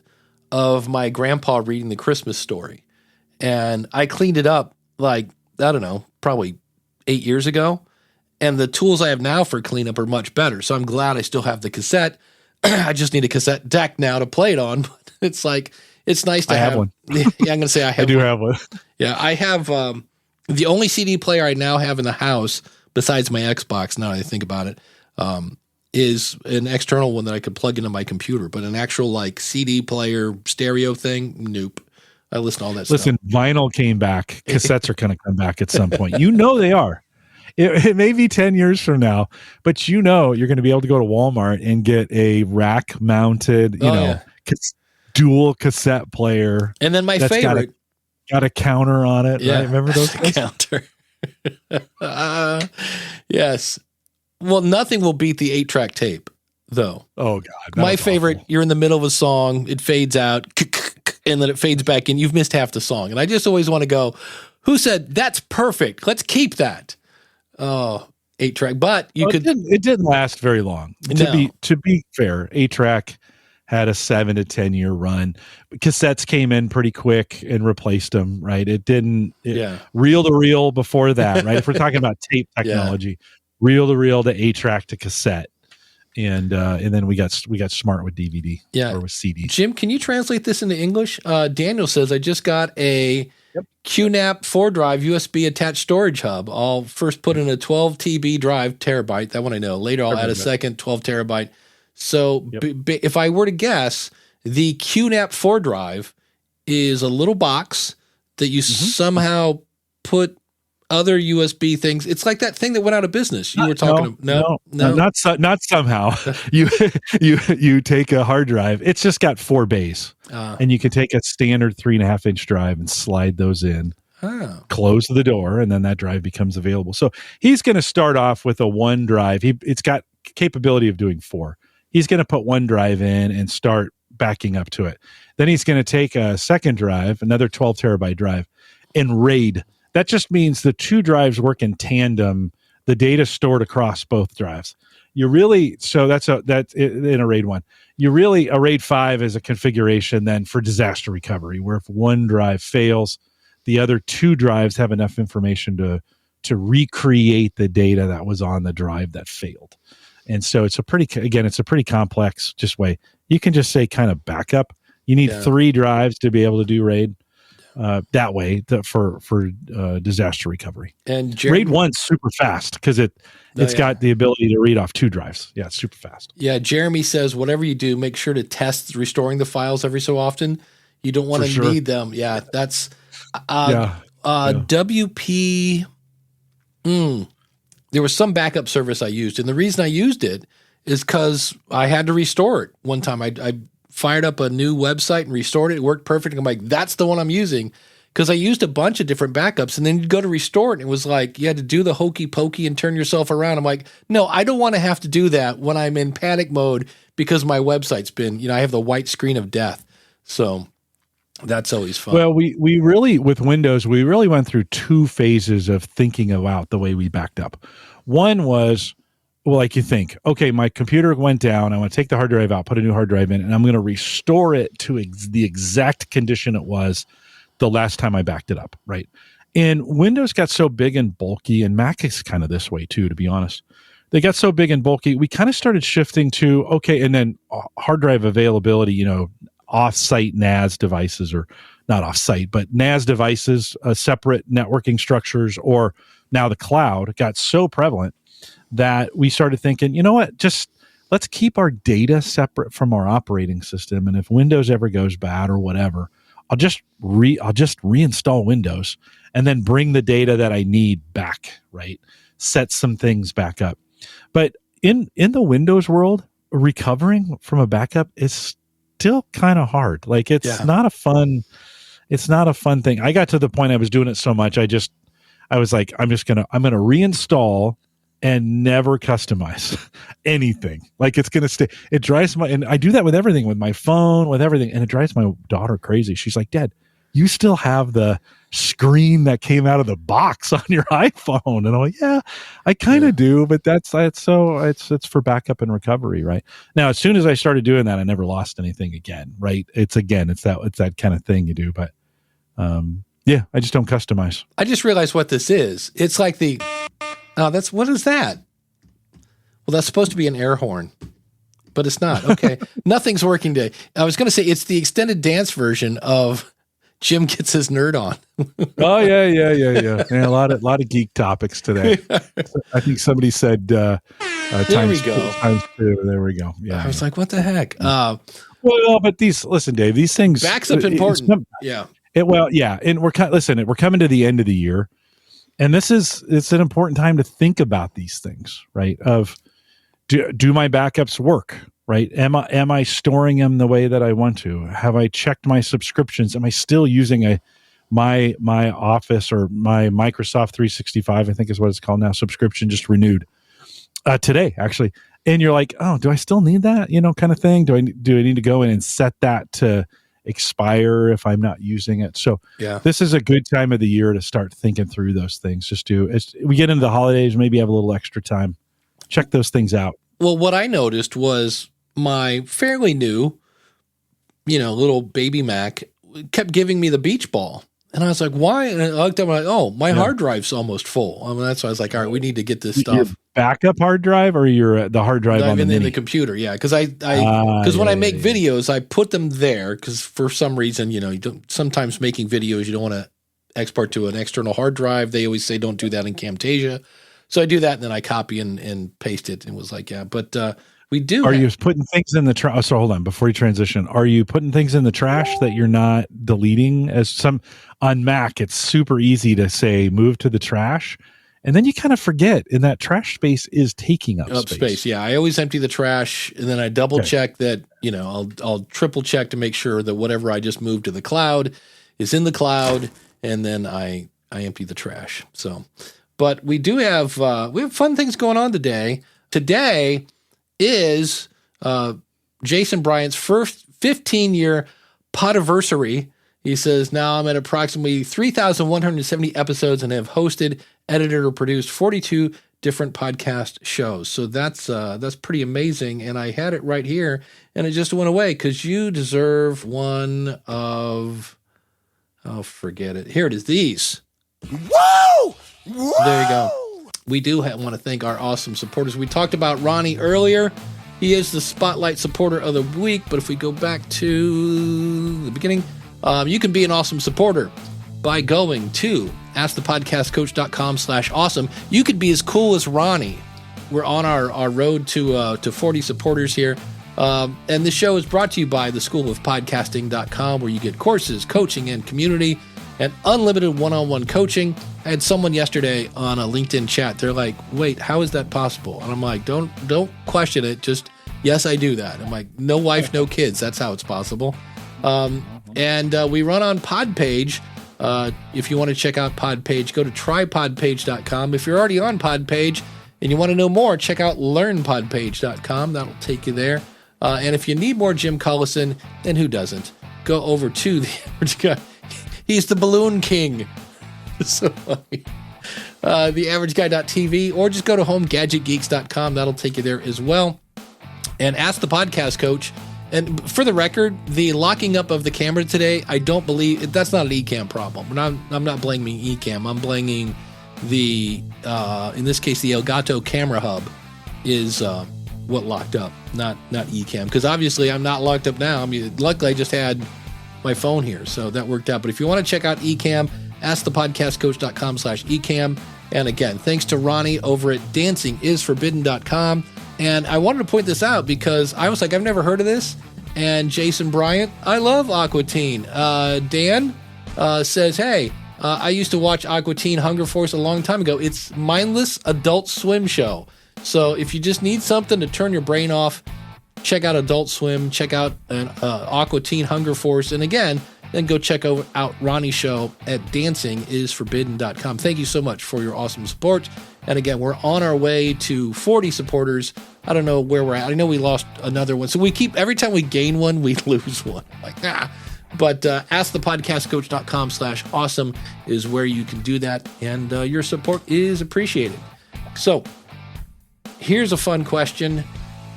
of my grandpa reading the Christmas story, and I cleaned it up probably 8 years ago, and the tools I have now for cleanup are much better. So I'm glad I still have the cassette. I just need a cassette deck now to play it on. But it's nice to have one. Yeah, I'm going to say I have. I do have one. Yeah, I have the only CD player I now have in the house, besides my Xbox, now that I think about it, is an external one that I could plug into my computer. But an actual CD player stereo thing, nope. I listen to all that stuff. Listen, vinyl came back. Cassettes are going to come back at some point. They are. It may be 10 years from now, but you're going to be able to go to Walmart and get a rack-mounted, dual cassette player. And then my favorite. Got a counter on it. Yeah, right? Remember those things? Counter. Yes. Well, nothing will beat the 8-track tape, though. Oh, God. My favorite, awful. You're in the middle of a song, it fades out, and then it fades back in. You've missed half the song. And I just always want to go, who said, that's perfect? Let's keep that. Oh, 8-track. But it didn't last very long. No. To be fair, 8-track had a 7 to 10 year run. Cassettes came in pretty quick and replaced them, right? It didn't reel to reel before that, right? If we're talking about tape technology, reel to reel to 8-track to cassette. And then we got smart with DVD or with CD. Jim, can you translate this into English? Daniel says, I just got a QNAP 4 drive USB attached storage hub. I'll first put in a 12 TB drive, terabyte. That one I know. Later I'll add a second 12 terabyte. So if I were to guess, the QNAP 4 drive is a little box that you somehow put other USB things. It's like that thing that went out of business. You were talking no, not somehow. You take a hard drive. It's just got 4 bays, and you can take a standard 3.5-inch drive and slide those in. Close the door, and then that drive becomes available. So he's going to start off with a 1 drive. It's got capability of doing 4. He's going to put 1 drive in and start backing up to it. Then he's going to take a second drive, another 12 terabyte drive, and RAID. That just means the 2 drives work in tandem. The data stored across both drives. That's in a RAID 1. A RAID 5 is a configuration then for disaster recovery, where if 1 drive fails, the other 2 drives have enough information to recreate the data that was on the drive that failed. And so it's a pretty complex way. You can just say kind of backup. You need 3 drives to be able to do RAID that way for disaster recovery. And RAID 1's super fast because it's got the ability to read off 2 drives. Yeah, it's super fast. Yeah, Jeremy says whatever you do, make sure to test restoring the files every so often. You don't want to need them. Yeah, that's WP. There was some backup service I used, and the reason I used it is because I had to restore it one time. I fired up a new website and restored it. It worked perfect. I'm like, that's the one I'm using because I used a bunch of different backups, and then you'd go to restore it, and it was like you had to do the hokey pokey and turn yourself around. I'm like, no, I don't want to have to do that when I'm in panic mode because my website's been, I have the white screen of death. So that's always fun. Well, we really, with Windows, we really went through 2 phases of thinking about the way we backed up. One was, well, like you think, okay, my computer went down. I want to take the hard drive out, put a new hard drive in, and I'm going to restore it to the exact condition it was the last time I backed it up, right? And Windows got so big and bulky, and Mac is kind of this way too, to be honest. They got so big and bulky, we kind of started shifting to, okay, and then hard drive availability, off-site NAS devices, or not off-site, but NAS devices, separate networking structures, or now the cloud got so prevalent that we started thinking, you know what, just let's keep our data separate from our operating system. And if Windows ever goes bad or whatever, I'll just reinstall Windows and then bring the data that I need back, right? Set some things back up. But in the Windows world, recovering from a backup is still kind of hard. Like it's not a fun thing. I got to the point I was doing it so much, I was like, I'm gonna reinstall and never customize anything. Like it's going to stay. It drives and I do that with everything, with my phone, with everything. And it drives my daughter crazy. She's like, Dad, you still have the screen that came out of the box on your iPhone. And I'm like, yeah, I kind of do, but it's for backup and recovery. Right now, as soon as I started doing that, I never lost anything again. Right. It's that kind of thing you do. But, yeah, I just don't customize. I just realized what this is. It's like what is that? Well, that's supposed to be an air horn, but it's not. Okay. Nothing's working today. I was going to say it's the extended dance version of Jim Gets His Nerd On. Oh, yeah. Yeah, a lot of geek topics today. I think somebody said there we go. Times 2. There we go. Yeah. I was like, what the heck? Well, but listen, Dave, these things. Backs up important. Yeah. And we're coming to the end of the year. And it's an important time to think about these things, right? Of do my backups work, right? Am I storing them the way that I want to? Have I checked my subscriptions? Am I still using my Office or my Microsoft 365, I think is what it's called now, subscription just renewed today, actually. And you're like, oh, do I still need that? Kind of thing. Do I need to go in and set that to expire if I'm not using it? So this is a good time of the year to start thinking through those things. We get into the holidays, maybe have a little extra time. Check those things out. Well, what I noticed was my fairly new, little baby Mac kept giving me the beach ball. And I was like, why? And I looked up and I'm like, oh, my hard drive's almost full. That's why I was like, all right, we need to get this stuff. Your backup hard drive or the hard drive on the mini? In the computer, yeah. Because when I make videos, I put them there because for some reason, sometimes making videos, you don't want to export to an external hard drive. They always say don't do that in Camtasia. So I do that and then I copy and paste it. And it was like, but we do. Are you putting things in the trash? So hold on, before you transition, are you putting things in the trash that you're not deleting? On Mac, it's super easy to say move to the trash. And then you kind of forget, and that trash space is taking up space. Yeah, I always empty the trash, and then I double check that. I'll triple check to make sure that whatever I just moved to the cloud is in the cloud, and then I empty the trash. So, but we do have fun things going on today. Today is Jason Bryant's first 15-year podiversary. He says, now I'm at approximately 3,170 episodes and have hosted, edited, or produced 42 different podcast shows. So that's pretty amazing. And I had it right here, and it just went away because you deserve one of, forget it. Here it is, these. Whoa! Whoa! There you go. We do want to thank our awesome supporters. We talked about Ronnie earlier. He is the Spotlight Supporter of the Week. But if we go back to the beginning, you can be an awesome supporter by going to askthepodcastcoach.com/awesome. You could be as cool as Ronnie. We're on our road to 40 supporters here. And this show is brought to you by theschoolofpodcasting.com, where you get courses, coaching, and community, and unlimited one-on-one coaching. I had someone yesterday on a LinkedIn chat. They're like, wait, how is that possible? And I'm like, don't question it. Just, yes, I do that. I'm like, no wife, no kids. That's how it's possible. And we run on Podpage, If you want to check out Podpage, go to trypodpage.com. If you're already on Podpage and you want to know more, check out learnpodpage.com. That'll take you there. And if you need more Jim Collison, and who doesn't, go over to the average guy. He's the balloon king. So funny. TheAverageGuy.tv, or just go to homegadgetgeeks.com. That'll take you there as well. And ask the podcast coach. And for the record, the locking up of the camera today, I don't believe that's not an Ecamm problem. I'm not blaming Ecamm. I'm blaming the in this case the Elgato camera hub is what locked up, not Ecamm. Because obviously I'm not locked up now. I mean, luckily I just had my phone here, so that worked out. But if you want to check out Ecamm, askthepodcastcoach.com/Ecamm. And again, thanks to Ronnie over at dancingisforbidden.com. And I wanted to point this out because I was like, I've never heard of this. And Jason Bryant, I love Aqua Teen. Dan says, hey, I used to watch Aqua Teen Hunger Force a long time ago. It's mindless Adult Swim show. So if you just need something to turn your brain off, check out Adult Swim, check out Aqua Teen Hunger Force. And again, then go check out Ronnie's show at dancingisforbidden.com. Thank you so much for your awesome support. And again, we're on our way to 40 supporters. I don't know where we're at. I know we lost another one. So we keep, every time we gain one, we lose one. But askthepodcastcoach.com/awesome is where you can do that. And your support is appreciated. So here's a fun question.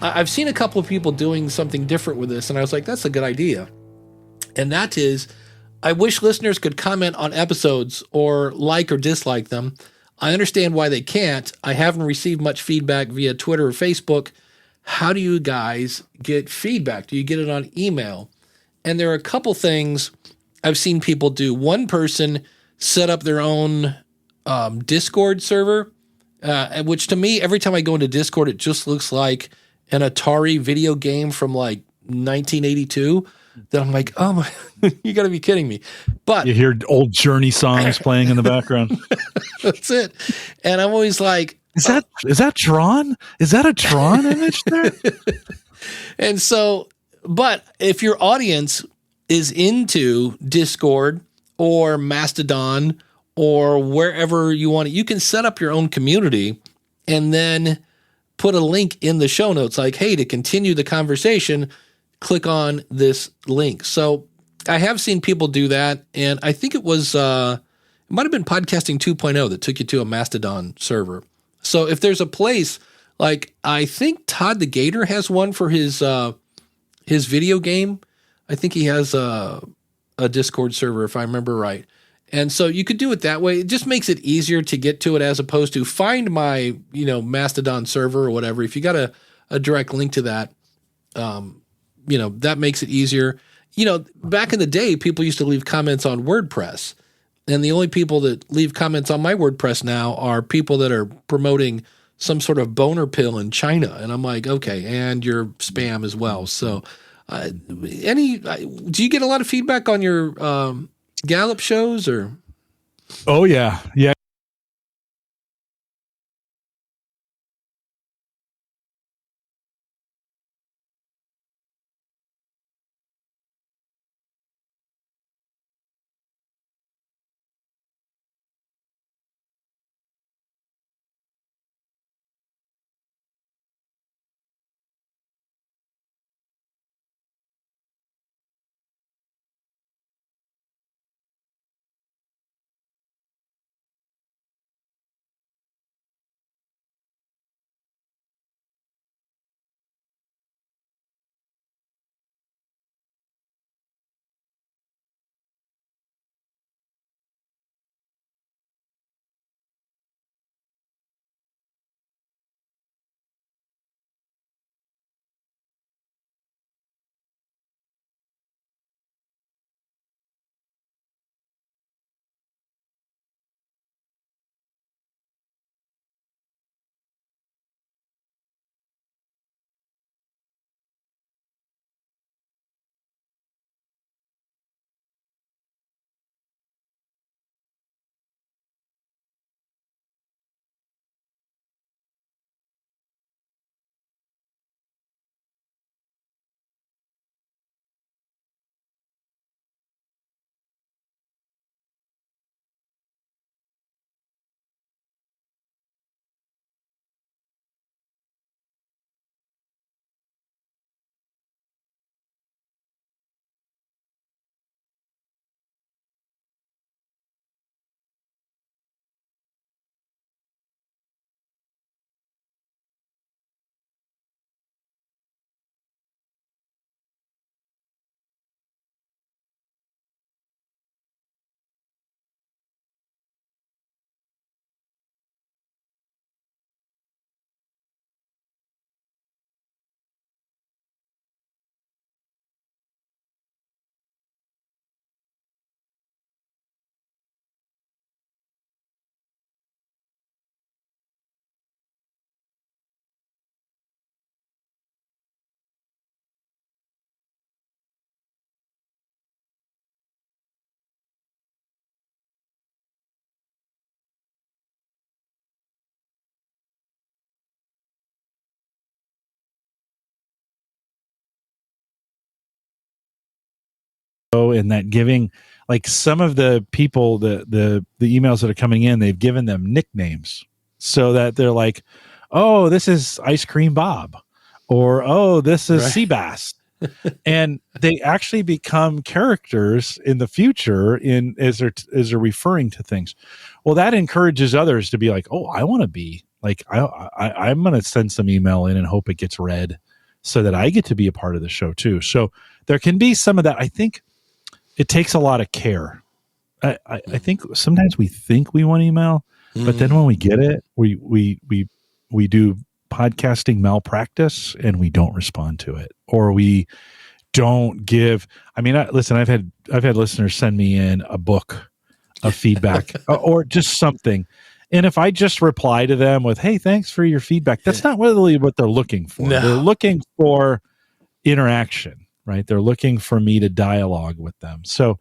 I've seen a couple of people doing something different with this, and I was like, that's a good idea. And that is, I wish listeners could comment on episodes or like or dislike them. I understand why they can't. I haven't received much feedback via Twitter or Facebook. How do you guys get feedback? Do you get it on email? And there are a couple things I've seen people do. One person set up their own Discord server, which to me, every time I go into Discord, it just looks like an Atari video game from like 1982. That I'm like, oh my, you got to be kidding me. But you hear old Journey songs playing in the background. That's it. And I'm always like, is that Tron? Is that a Tron image there? And so, but if your audience is into Discord or Mastodon or wherever you want it, you can set up your own community and then put a link in the show notes like, hey, to continue the conversation, click on this link. So I have seen people do that. And I think it was, it might have been Podcasting 2.0 that took you to a Mastodon server. So if there's a place like, I think Todd the Gator has one for his video game. I think he has a Discord server, if I remember right. And so you could do it that way. It just makes it easier to get to it as opposed to find my, Mastodon server or whatever. If you got a direct link to that, that makes it easier. Back in the day, people used to leave comments on WordPress. And the only people that leave comments on my WordPress now are people that are promoting some sort of boner pill in China. And I'm like, okay, and you're spam as well. So do you get a lot of feedback on your Gallup shows or? Oh, yeah. Yeah. show, and that giving, like, some of the people, the emails that are coming in, they've given them nicknames so that they're like, oh, this is Ice Cream Bob, or oh, this is Right. Seabass. And they actually become characters in the future as they're referring to things. Well, that encourages others to be like, oh, I want to be like, I'm going to send some email in and hope it gets read so that I get to be a part of the show too. So there can be some of that. I think it takes a lot of care. I think sometimes we think we want email, but then when we get it, we do podcasting malpractice and we don't respond to it, or we don't give. I mean, listen, I've had listeners send me in a book of feedback or just something. And if I just reply to them with, hey, thanks for your feedback, that's not really what they're looking for. No. They're looking for interaction, right? They're looking for me to dialogue with them. So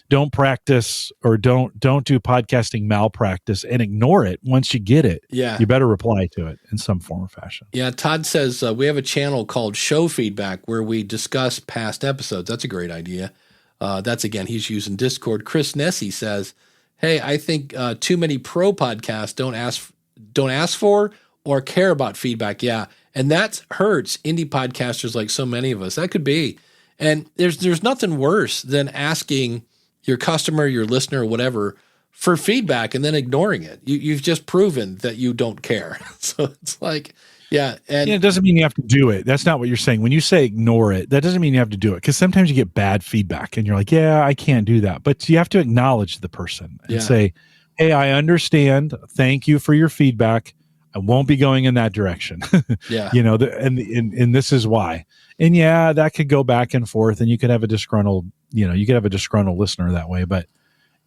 don't practice, or don't do podcasting malpractice and ignore it. Once you get it, Yeah. you better reply to it in some form or fashion. Yeah, Todd says we have a channel called Show Feedback where we discuss past episodes. That's a great idea. That's, again, he's using Discord. Chris Nessie says, hey, I think too many pro podcasts don't ask for or care about feedback. Yeah, and that hurts indie podcasters like so many of us. That could be. And there's nothing worse than asking your customer, your listener, whatever, for feedback and then ignoring it. You've just proven that you don't care. So it's like, yeah. And it doesn't mean you have to do it. That's not what you're saying. When you say ignore it, that doesn't mean you have to do it, because sometimes you get bad feedback and you're like, yeah, I can't do that. But you have to acknowledge the person and say, hey, I understand. Thank you for your feedback. I won't be going in that direction. Yeah. And this is why. And yeah, that could go back and forth, and you could have a disgruntled listener that way, but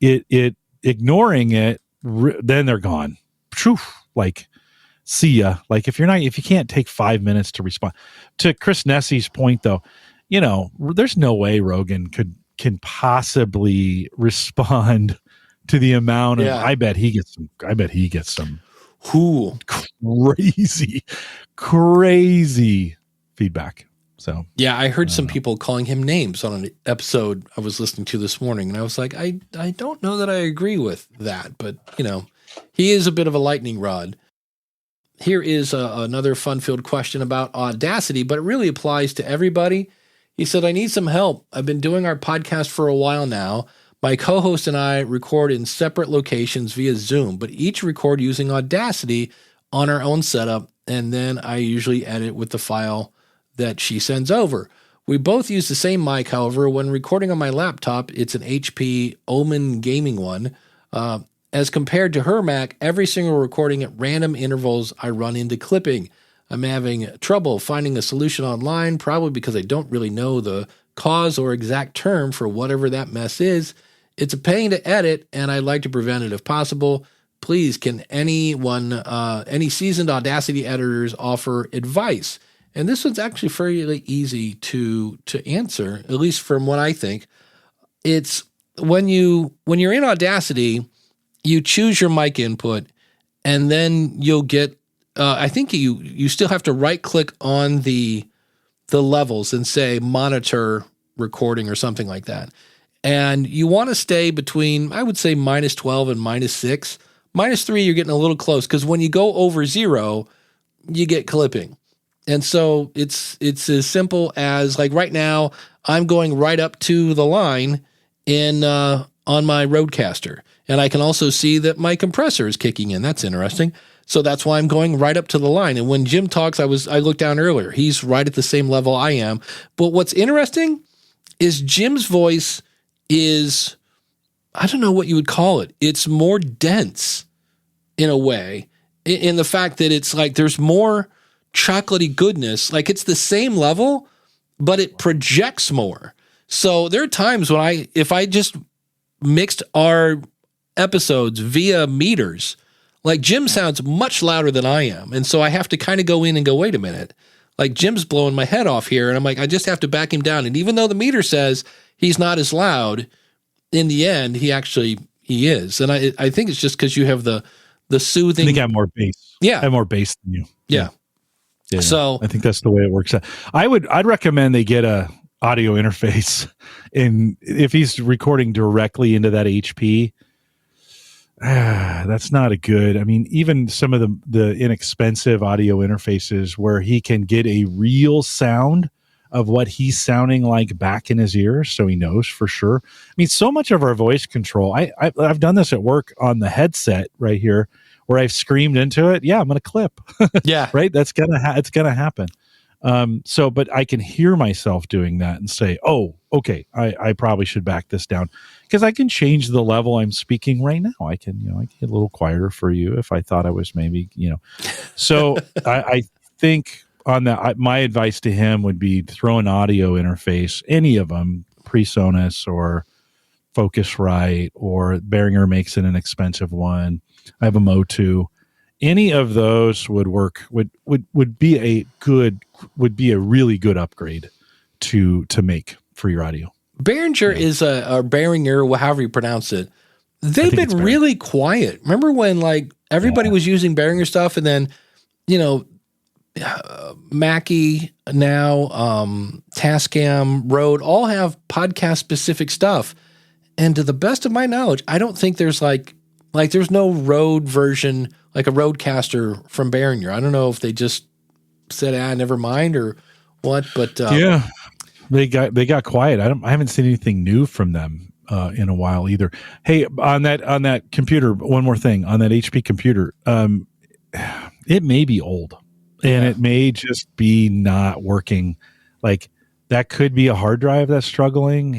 it ignoring it, then they're gone. Phew, like, see ya. Like, if you can't take 5 minutes to respond to Chris Nessie's point, though, there's no way Rogan can possibly respond to the amount of, I bet he gets some crazy feedback. So yeah, I heard some people calling him names on an episode I was listening to this morning, and I was like, I don't know that I agree with that, but he is a bit of a lightning rod. Here is another fun-filled question about Audacity, but it really applies to everybody. He said, I need some help. I've been doing our podcast for a while now. My co-host and I record in separate locations via Zoom, but each record using Audacity on our own setup, and then I usually edit with the file that she sends over. We both use the same mic, however. When recording on my laptop, it's an HP Omen gaming one. As compared to her Mac, every single recording at random intervals, I run into clipping. I'm having trouble finding a solution online, probably because I don't really know the cause or exact term for whatever that mess is. It's a pain to edit, and I'd like to prevent it if possible. Please, can anyone, any seasoned Audacity editors offer advice? And this one's actually fairly easy to answer, at least from what I think. It's when you're in Audacity, you choose your mic input, and then you'll get. I think you still have to right click on the levels and say monitor recording or something like that. And you want to stay between, I would say, -12 and -6. -3, you're getting a little close, because when you go over 0, you get clipping. And so it's as simple as, like, right now, I'm going right up to the line on my Rodecaster. And I can also see that my compressor is kicking in. That's interesting. So that's why I'm going right up to the line. And when Jim talks, I looked down earlier. He's right at the same level I am. But what's interesting is Jim's voice is, I don't know what you would call it. It's more dense in a way, in the fact that it's like there's more chocolatey goodness. Like, it's the same level, but it projects more. So there are times when if I just mixed our episodes via meters, like, Jim sounds much louder than I am. And so I have to kind of go in and go, wait a minute, like, Jim's blowing my head off here. And I'm like, I just have to back him down. And even though the meter says he's not as loud, in the end, he is. And I think it's just because you have the soothing. I think I have more bass. Yeah. I have more bass than you. Yeah. Yeah. So I think that's the way it works out. I'd recommend they get a audio interface, and if he's recording directly into that HP, that's not a good. I mean, even some of the inexpensive audio interfaces where he can get a real sound of what he's sounding like back in his ears, so he knows for sure. I mean, so much of our voice control. I've done this at work on the headset right here, where I've screamed into it. Yeah, I'm going to clip. Yeah, right. That's it's gonna happen. But I can hear myself doing that and say, oh, okay, I probably should back this down, because I can change the level I'm speaking right now. I can get a little quieter for you if I thought I was maybe, so I think on that, my advice to him would be throw an audio interface, any of them, PreSonus or Focusrite, or Behringer makes an inexpensive one. I have a Motu. Any of those would work. Would be a really good upgrade to make for your audio. Behringer is or Behringer, however you pronounce it. They've been really quiet. Remember when everybody was using Behringer stuff, and then Mackie now, Tascam, Rode all have podcast specific stuff. And to the best of my knowledge, I don't think there's there's no Rode version, like a Rodecaster from Behringer. I don't know if they just said, never mind or what, but yeah, they got quiet. I haven't seen anything new from them in a while either. Hey, on that computer, one more thing on that HP computer, it may be old, and it may just be not working. That could be a hard drive that's struggling.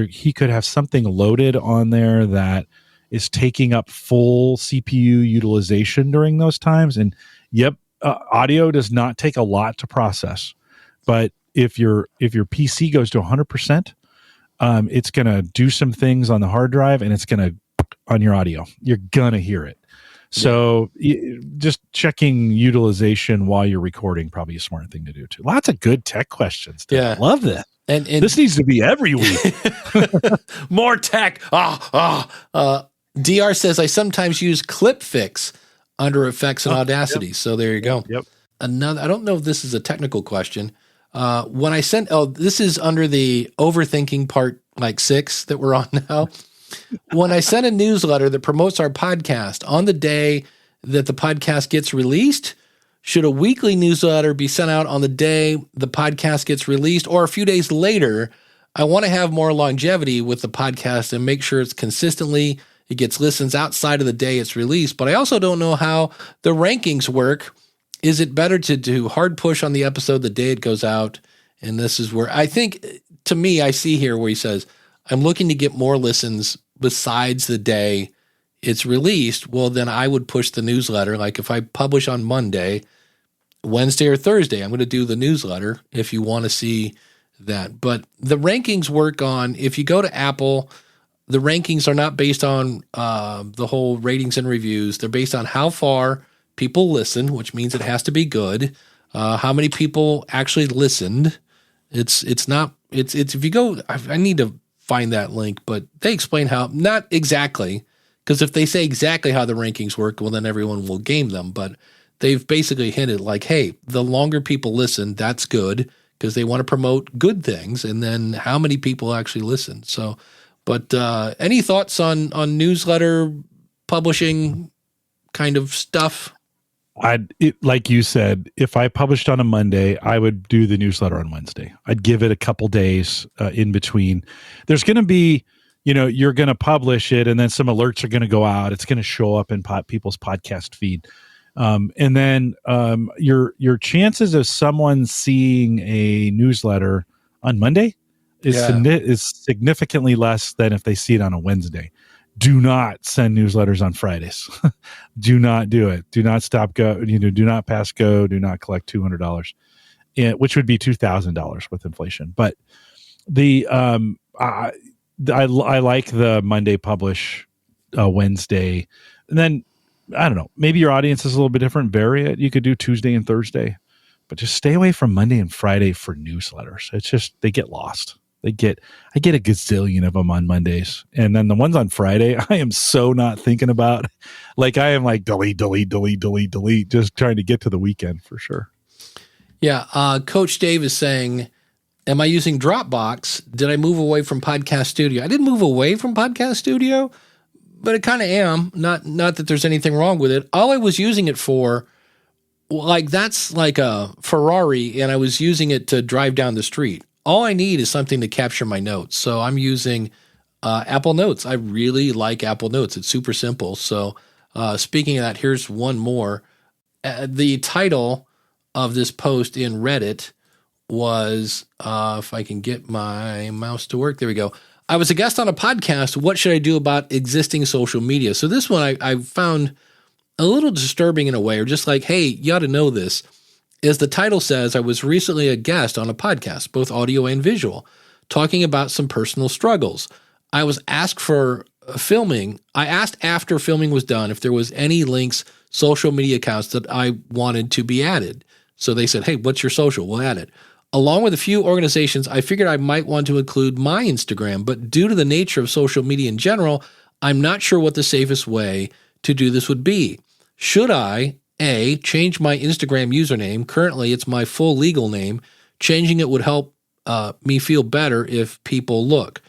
He could have something loaded on there that is taking up full CPU utilization during those times. And audio does not take a lot to process, but if your PC goes to 100%, it's going to do some things on the hard drive, and it's going to on your audio. You're going to hear it. So just checking utilization while you're recording, probably a smart thing to do too. Lots of good tech questions. Yeah. I love that. And this needs to be every week. More tech. DR says, I sometimes use Clip Fix under Effects and Audacity. Yep. So there you go. Yep. Another, I don't know if this is a technical question. When I sent, this is under the overthinking part 6 that we're on now. When I send a newsletter that promotes our podcast on the day that the podcast gets released, should a weekly newsletter be sent out on the day the podcast gets released, or a few days later? I want to have more longevity with the podcast and make sure it gets listens outside of the day it's released. But I also don't know how the rankings work. Is it better to do hard push on the episode the day it goes out? And this is where I think, to me, I see here where he says, I'm looking to get more listens besides the day it's released. Well, then I would push the newsletter. Like if I publish on Monday, Wednesday or Thursday, I'm going to do the newsletter if you want to see that. But the rankings work on, if you go to Apple, the rankings are not based on the whole ratings and reviews. They're based on how far people listen, which means it has to be good. How many people actually listened. It's if you go, I need to find that link, but they explain how, not exactly, because if they say exactly how the rankings work, well, then everyone will game them. But they've basically hinted hey, the longer people listen, that's good, because they want to promote good things. And then how many people actually listen. So, but any thoughts on newsletter publishing kind of stuff? Like you said, if I published on a Monday, I would do the newsletter on Wednesday. I'd give it a couple days in between. There's going to be, you're going to publish it, and then some alerts are going to go out. It's going to show up in people's podcast feed. And then your chances of someone seeing a newsletter on Monday is significantly less than if they see it on a Wednesday. Do not send newsletters on Fridays. Do not do it. Do not stop go. Do not pass go. Do not collect $200, which would be $2,000 with inflation. But I like the Monday publish, Wednesday, and then I don't know. Maybe your audience is a little bit different. Vary it. You could do Tuesday and Thursday, but just stay away from Monday and Friday for newsletters. It's just they get lost. I get a gazillion of them on Mondays. And then the ones on Friday, I am so not thinking about. I am delete, just trying to get to the weekend for sure. Yeah. Coach Dave is saying, Am I using Dropbox? Did I move away from Podcast Studio? I didn't move away from Podcast Studio, but I kind of am. Not that there's anything wrong with it. All I was using it for, like, that's like a Ferrari, and I was using it to drive down the street. All I need is something to capture my notes. So I'm using Apple Notes. I really like Apple Notes. It's super simple. So speaking of that, here's one more. The title of this post in Reddit was, if I can get my mouse to work, there we go. I was a guest on a podcast. What should I do about existing social media? So this one I found a little disturbing in a way, or just like, hey, you ought to know this. As the title says, I was recently a guest on a podcast, both audio and visual, talking about some personal struggles. I was asked for filming. I asked after filming was done if there was any links, social media accounts that I wanted to be added. So they said, hey, what's your social? We'll add it. Along with a few organizations, I figured I might want to include my Instagram, but due to the nature of social media in general, I'm not sure what the safest way to do this would be. Should I, A, change my Instagram username? Currently, it's my full legal name. Changing it would help me feel better if people look.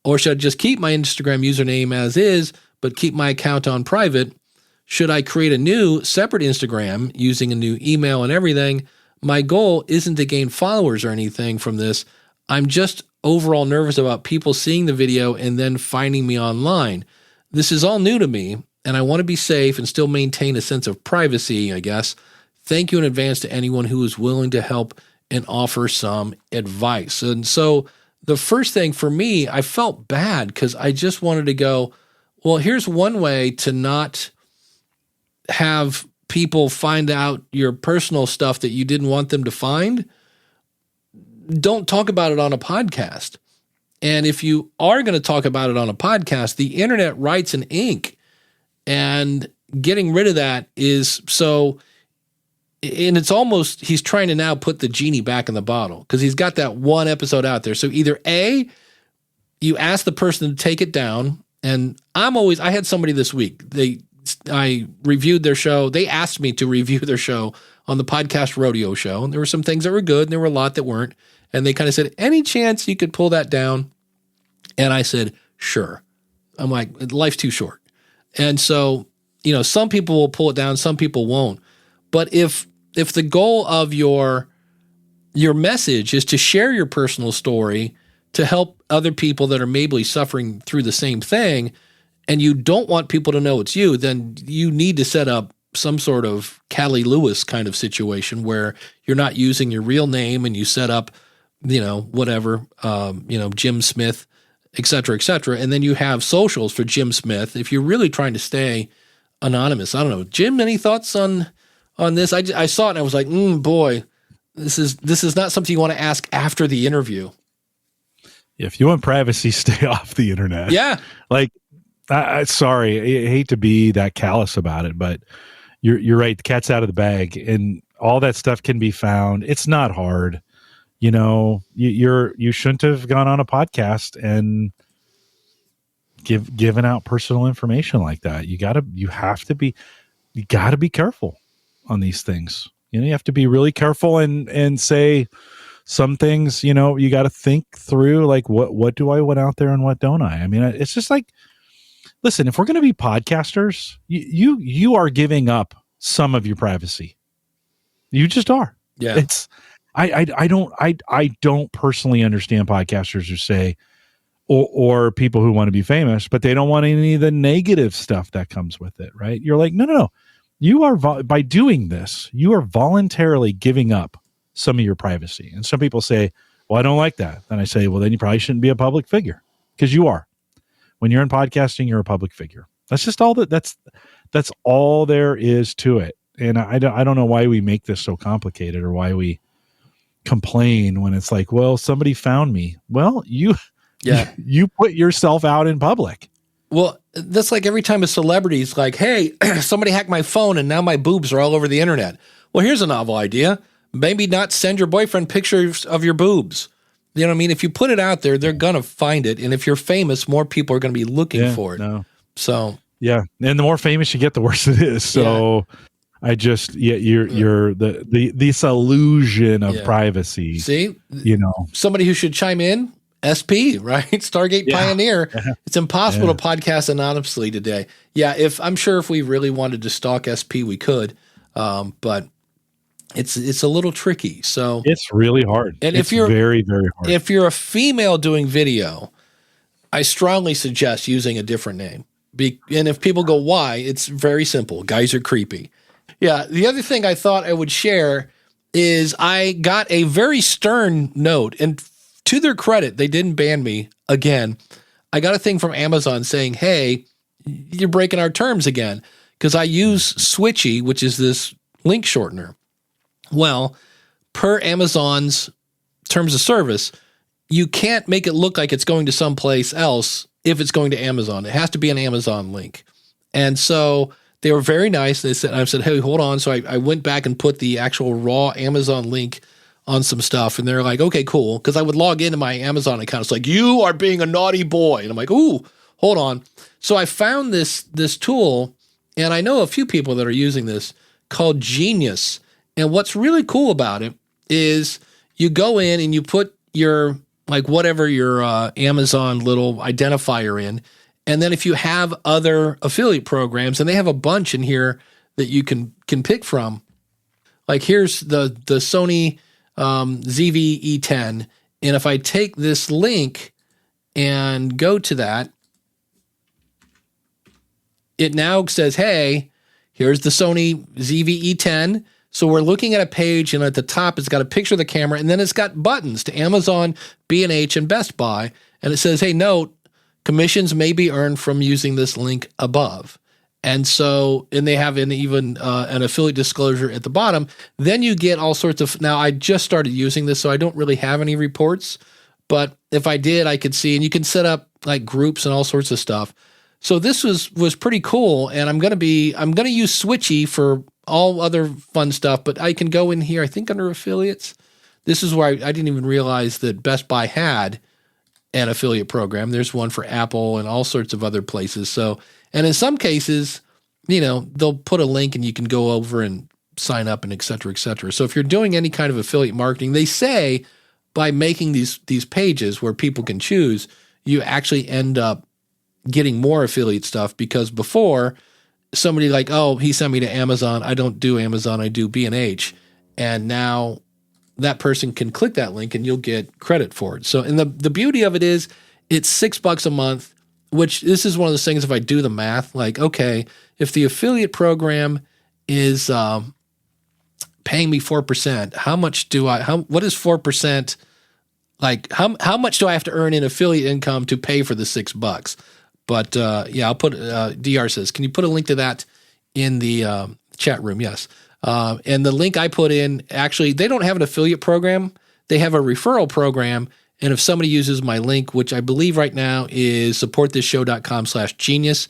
Or should I just keep my Instagram username as is, but keep my account on private? Should I create a new separate Instagram using a new email and everything? My goal isn't to gain followers or anything from this. I'm just overall nervous about people seeing the video and then finding me online. This is all new to me, and I want to be safe and still maintain a sense of privacy, I guess. Thank you in advance to anyone who is willing to help and offer some advice. And so the first thing for me, I felt bad because I just wanted to go, well, here's one way to not have people find out your personal stuff that you didn't want them to find. Don't talk about it on a podcast. And if you are going to talk about it on a podcast, the internet writes in ink, and getting rid of that is so, and it's almost, he's trying to now put the genie back in the bottle because he's got that one episode out there. So either A, you ask the person to take it down, and I had somebody this week, I reviewed their show. They asked me to review their show on the Podcast Rodeo show. And there were some things that were good and there were a lot that weren't. And they kind of said, any chance you could pull that down? And I said, sure. I'm like, life's too short. And so, some people will pull it down, some people won't. But if the goal of your message is to share your personal story to help other people that are maybe suffering through the same thing, and you don't want people to know it's you, then you need to set up some sort of Callie Lewis kind of situation where you're not using your real name and you set up, whatever, Jim Smith, et cetera, and then you have socials for Jim Smith. If you're really trying to stay anonymous, I don't know. Jim, any thoughts on this? I saw it and I was like, boy, this is not something you want to ask after the interview. If you want privacy, stay off the internet. Yeah. Like, sorry, I hate to be that callous about it, but you're right. The cat's out of the bag, and all that stuff can be found. It's not hard. You shouldn't have gone on a podcast and given out personal information like that. You have to be careful on these things. You have to be really careful and say some things, you got to think through, like, what do I want out there and what don't I? I mean, it's just like, listen, if we're going to be podcasters, you are giving up some of your privacy. You just are. Yeah. It's, I don't personally understand podcasters who say, or people who want to be famous, but they don't want any of the negative stuff that comes with it. Right. You're like, no. You are, by doing this, you are voluntarily giving up some of your privacy. And some people say, well, I don't like that. And I say, well, then you probably shouldn't be a public figure, because you are. When you're in podcasting, you're a public figure. That's just all that's all there is to it. And I don't know why we make this so complicated, or why we complain when it's like, well, somebody found me. Well, you put yourself out in public. Well, that's like every time a celebrity's like, hey, somebody hacked my phone and now my boobs are all over the internet. Well, here's a novel idea. Maybe not send your boyfriend pictures of your boobs. You know what I mean? If you put it out there, they're going to find it. And if you're famous, more people are going to be looking for it. No. So, yeah. And the more famous you get, the worse it is. So, you're this illusion of privacy. See, somebody who should chime in, SP, right? Stargate Pioneer. It's impossible to podcast anonymously today. Yeah, I'm sure if we really wanted to stalk SP, we could, but it's a little tricky. So it's really hard. And it's very, very hard. If you're a female doing video, I strongly suggest using a different name. And if people go, why? It's very simple. Guys are creepy. Yeah. The other thing I thought I would share is I got a very stern note, and to their credit, they didn't ban me again. I got a thing from Amazon saying, hey, you're breaking our terms again, because I use Switchy, which is this link shortener. Well, per Amazon's terms of service, you can't make it look like it's going to someplace else if it's going to Amazon. It has to be an Amazon link. And so they were very nice. I said, hey, hold on. So I went back and put the actual raw Amazon link on some stuff. And they're like, okay, cool. Because I would log into my Amazon account. It's like, you are being a naughty boy. And I'm like, ooh, hold on. So I found this tool, and I know a few people that are using this, called Genius. And what's really cool about it is you go in and you put your, like, whatever your Amazon little identifier in. And then if you have other affiliate programs, and they have a bunch in here that you can pick from, like here's the Sony ZV-E10. And if I take this link and go to that, it now says, hey, here's the Sony ZV-E10. So we're looking at a page, and at the top, it's got a picture of the camera, and then it's got buttons to Amazon, B&H, and Best Buy. And it says, hey, note, commissions may be earned from using this link above. And so, and they have even an affiliate disclosure at the bottom. Then you get all sorts of, now I just started using this, so I don't really have any reports. But if I did, I could see, and you can set up like groups and all sorts of stuff. So this was pretty cool. And I'm going to use Switchy for all other fun stuff, but I can go in here, I think under affiliates. This is where I didn't even realize that Best Buy had an affiliate program. There's one for Apple and all sorts of other places. So, and in some cases, they'll put a link and you can go over and sign up and et cetera, et cetera. So if you're doing any kind of affiliate marketing, they say by making these pages where people can choose, you actually end up getting more affiliate stuff, because before, somebody like, oh, he sent me to Amazon. I don't do Amazon. I do B&H. And now that person can click that link and you'll get credit for it. So, and the beauty of it is it's $6 a month, which this is one of those things, if I do the math, like, okay, if the affiliate program is paying me 4%, what is 4%? Like how much do I have to earn in affiliate income to pay for the $6? But I'll put, DR says, can you put a link to that in the chat room? Yes. And the link I put in, actually, they don't have an affiliate program. They have a referral program. And if somebody uses my link, which I believe right now is supportthishow.com/genius,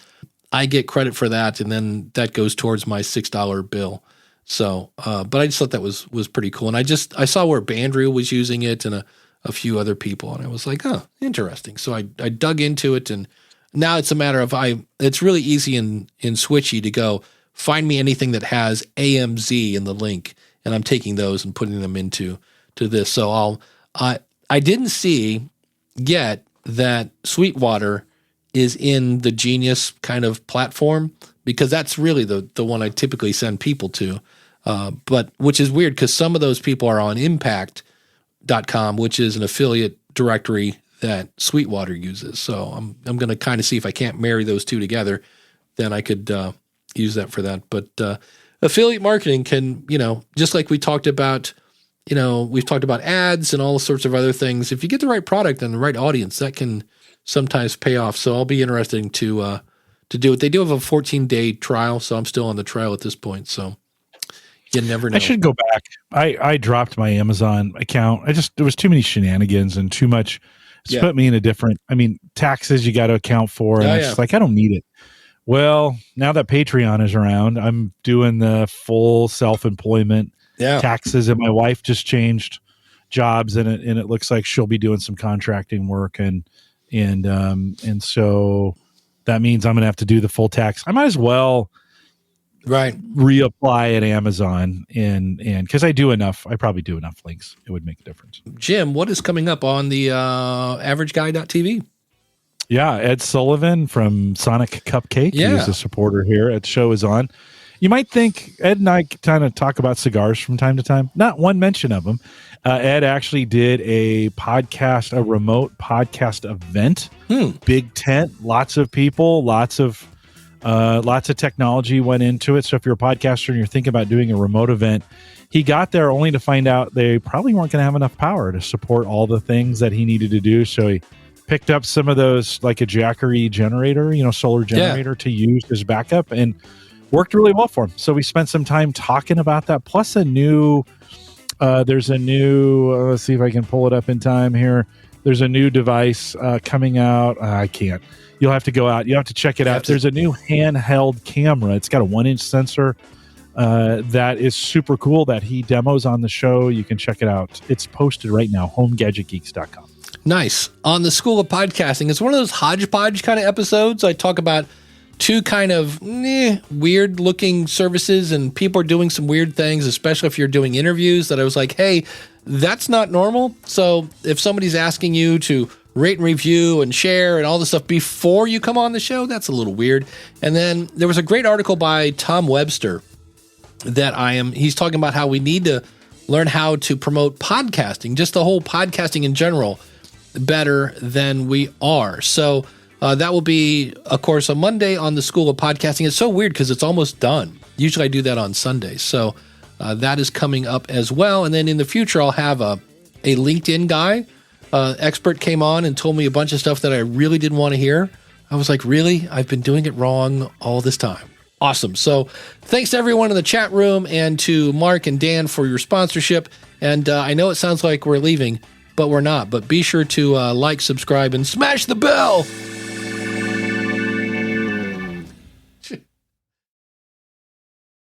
I get credit for that. And then that goes towards my $6 bill. So, but I just thought that was pretty cool. And I saw where Bandrio was using it and a few other people. And I was like, oh, interesting. So I dug into it, and now it's a matter of it's really easy in Switchy to go find me anything that has AMZ in the link, and I'm taking those and putting them into this. So I didn't see yet that Sweetwater is in the Genius kind of platform, because that's really the one I typically send people to. But which is weird, because some of those people are on impact.com, which is an affiliate directory that Sweetwater uses. So I'm going to kind of see if I can't marry those two together, then I could use that for that. But affiliate marketing can, just like we talked about, we've talked about ads and all sorts of other things. If you get the right product and the right audience, that can sometimes pay off. So I'll be interested to do it. They do have a 14-day trial, so I'm still on the trial at this point. So you never know. I should go back. I dropped my Amazon account. There was too many shenanigans and too much. It's put me in a different, taxes you got to account for. And it's like, I don't need it. Well, now that Patreon is around, I'm doing the full self-employment taxes, and my wife just changed jobs, and it looks like she'll be doing some contracting work, and so that means I'm going to have to do the full tax. I might as well Right. reapply at Amazon, and because I probably do enough links, it would make a difference. Jim, what is coming up on the averageguy.tv? Yeah, Ed Sullivan from Sonic Cupcake. Yeah. He's a supporter here. Ed show is on. You might think Ed and I kind of talk about cigars from time to time. Not one mention of them. Ed actually did a remote podcast event. Big tent, lots of people, lots of technology went into it. So if you're a podcaster and you're thinking about doing a remote event, he got there only to find out they probably weren't going to have enough power to support all the things that he needed to do. So he picked up some of those, like a Jackery generator, solar generator to use as backup, and worked really well for him. So we spent some time talking about that. Plus there's a new, let's see if I can pull it up in time here. There's a new device coming out. I can't. You'll have to go out. You have to check it out. There's a new handheld camera. It's got a 1-inch sensor that is super cool that he demos on the show. You can check it out. It's posted right now, homegadgetgeeks.com. Nice. On the School of Podcasting, it's one of those hodgepodge kind of episodes. I talk about two kind of weird looking services, and people are doing some weird things, especially if you're doing interviews, that I was like, hey, that's not normal. So if somebody's asking you to rate and review and share and all this stuff before you come on the show, that's a little weird. And then there was a great article by Tom Webster he's talking about how we need to learn how to promote podcasting, just the whole podcasting in general, better than we are. So that will be, of course, a Monday on the School of Podcasting. It's so weird because it's almost done. Usually I do that on Sundays. So that is coming up as well. And then in the future, I'll have a LinkedIn guy. Expert came on and told me a bunch of stuff that I really didn't want to hear. I was like, really? I've been doing it wrong all this time. Awesome. So thanks to everyone in the chat room and to Mark and Dan for your sponsorship. And I know it sounds like we're leaving, but we're not. But be sure to like, subscribe, and smash the bell.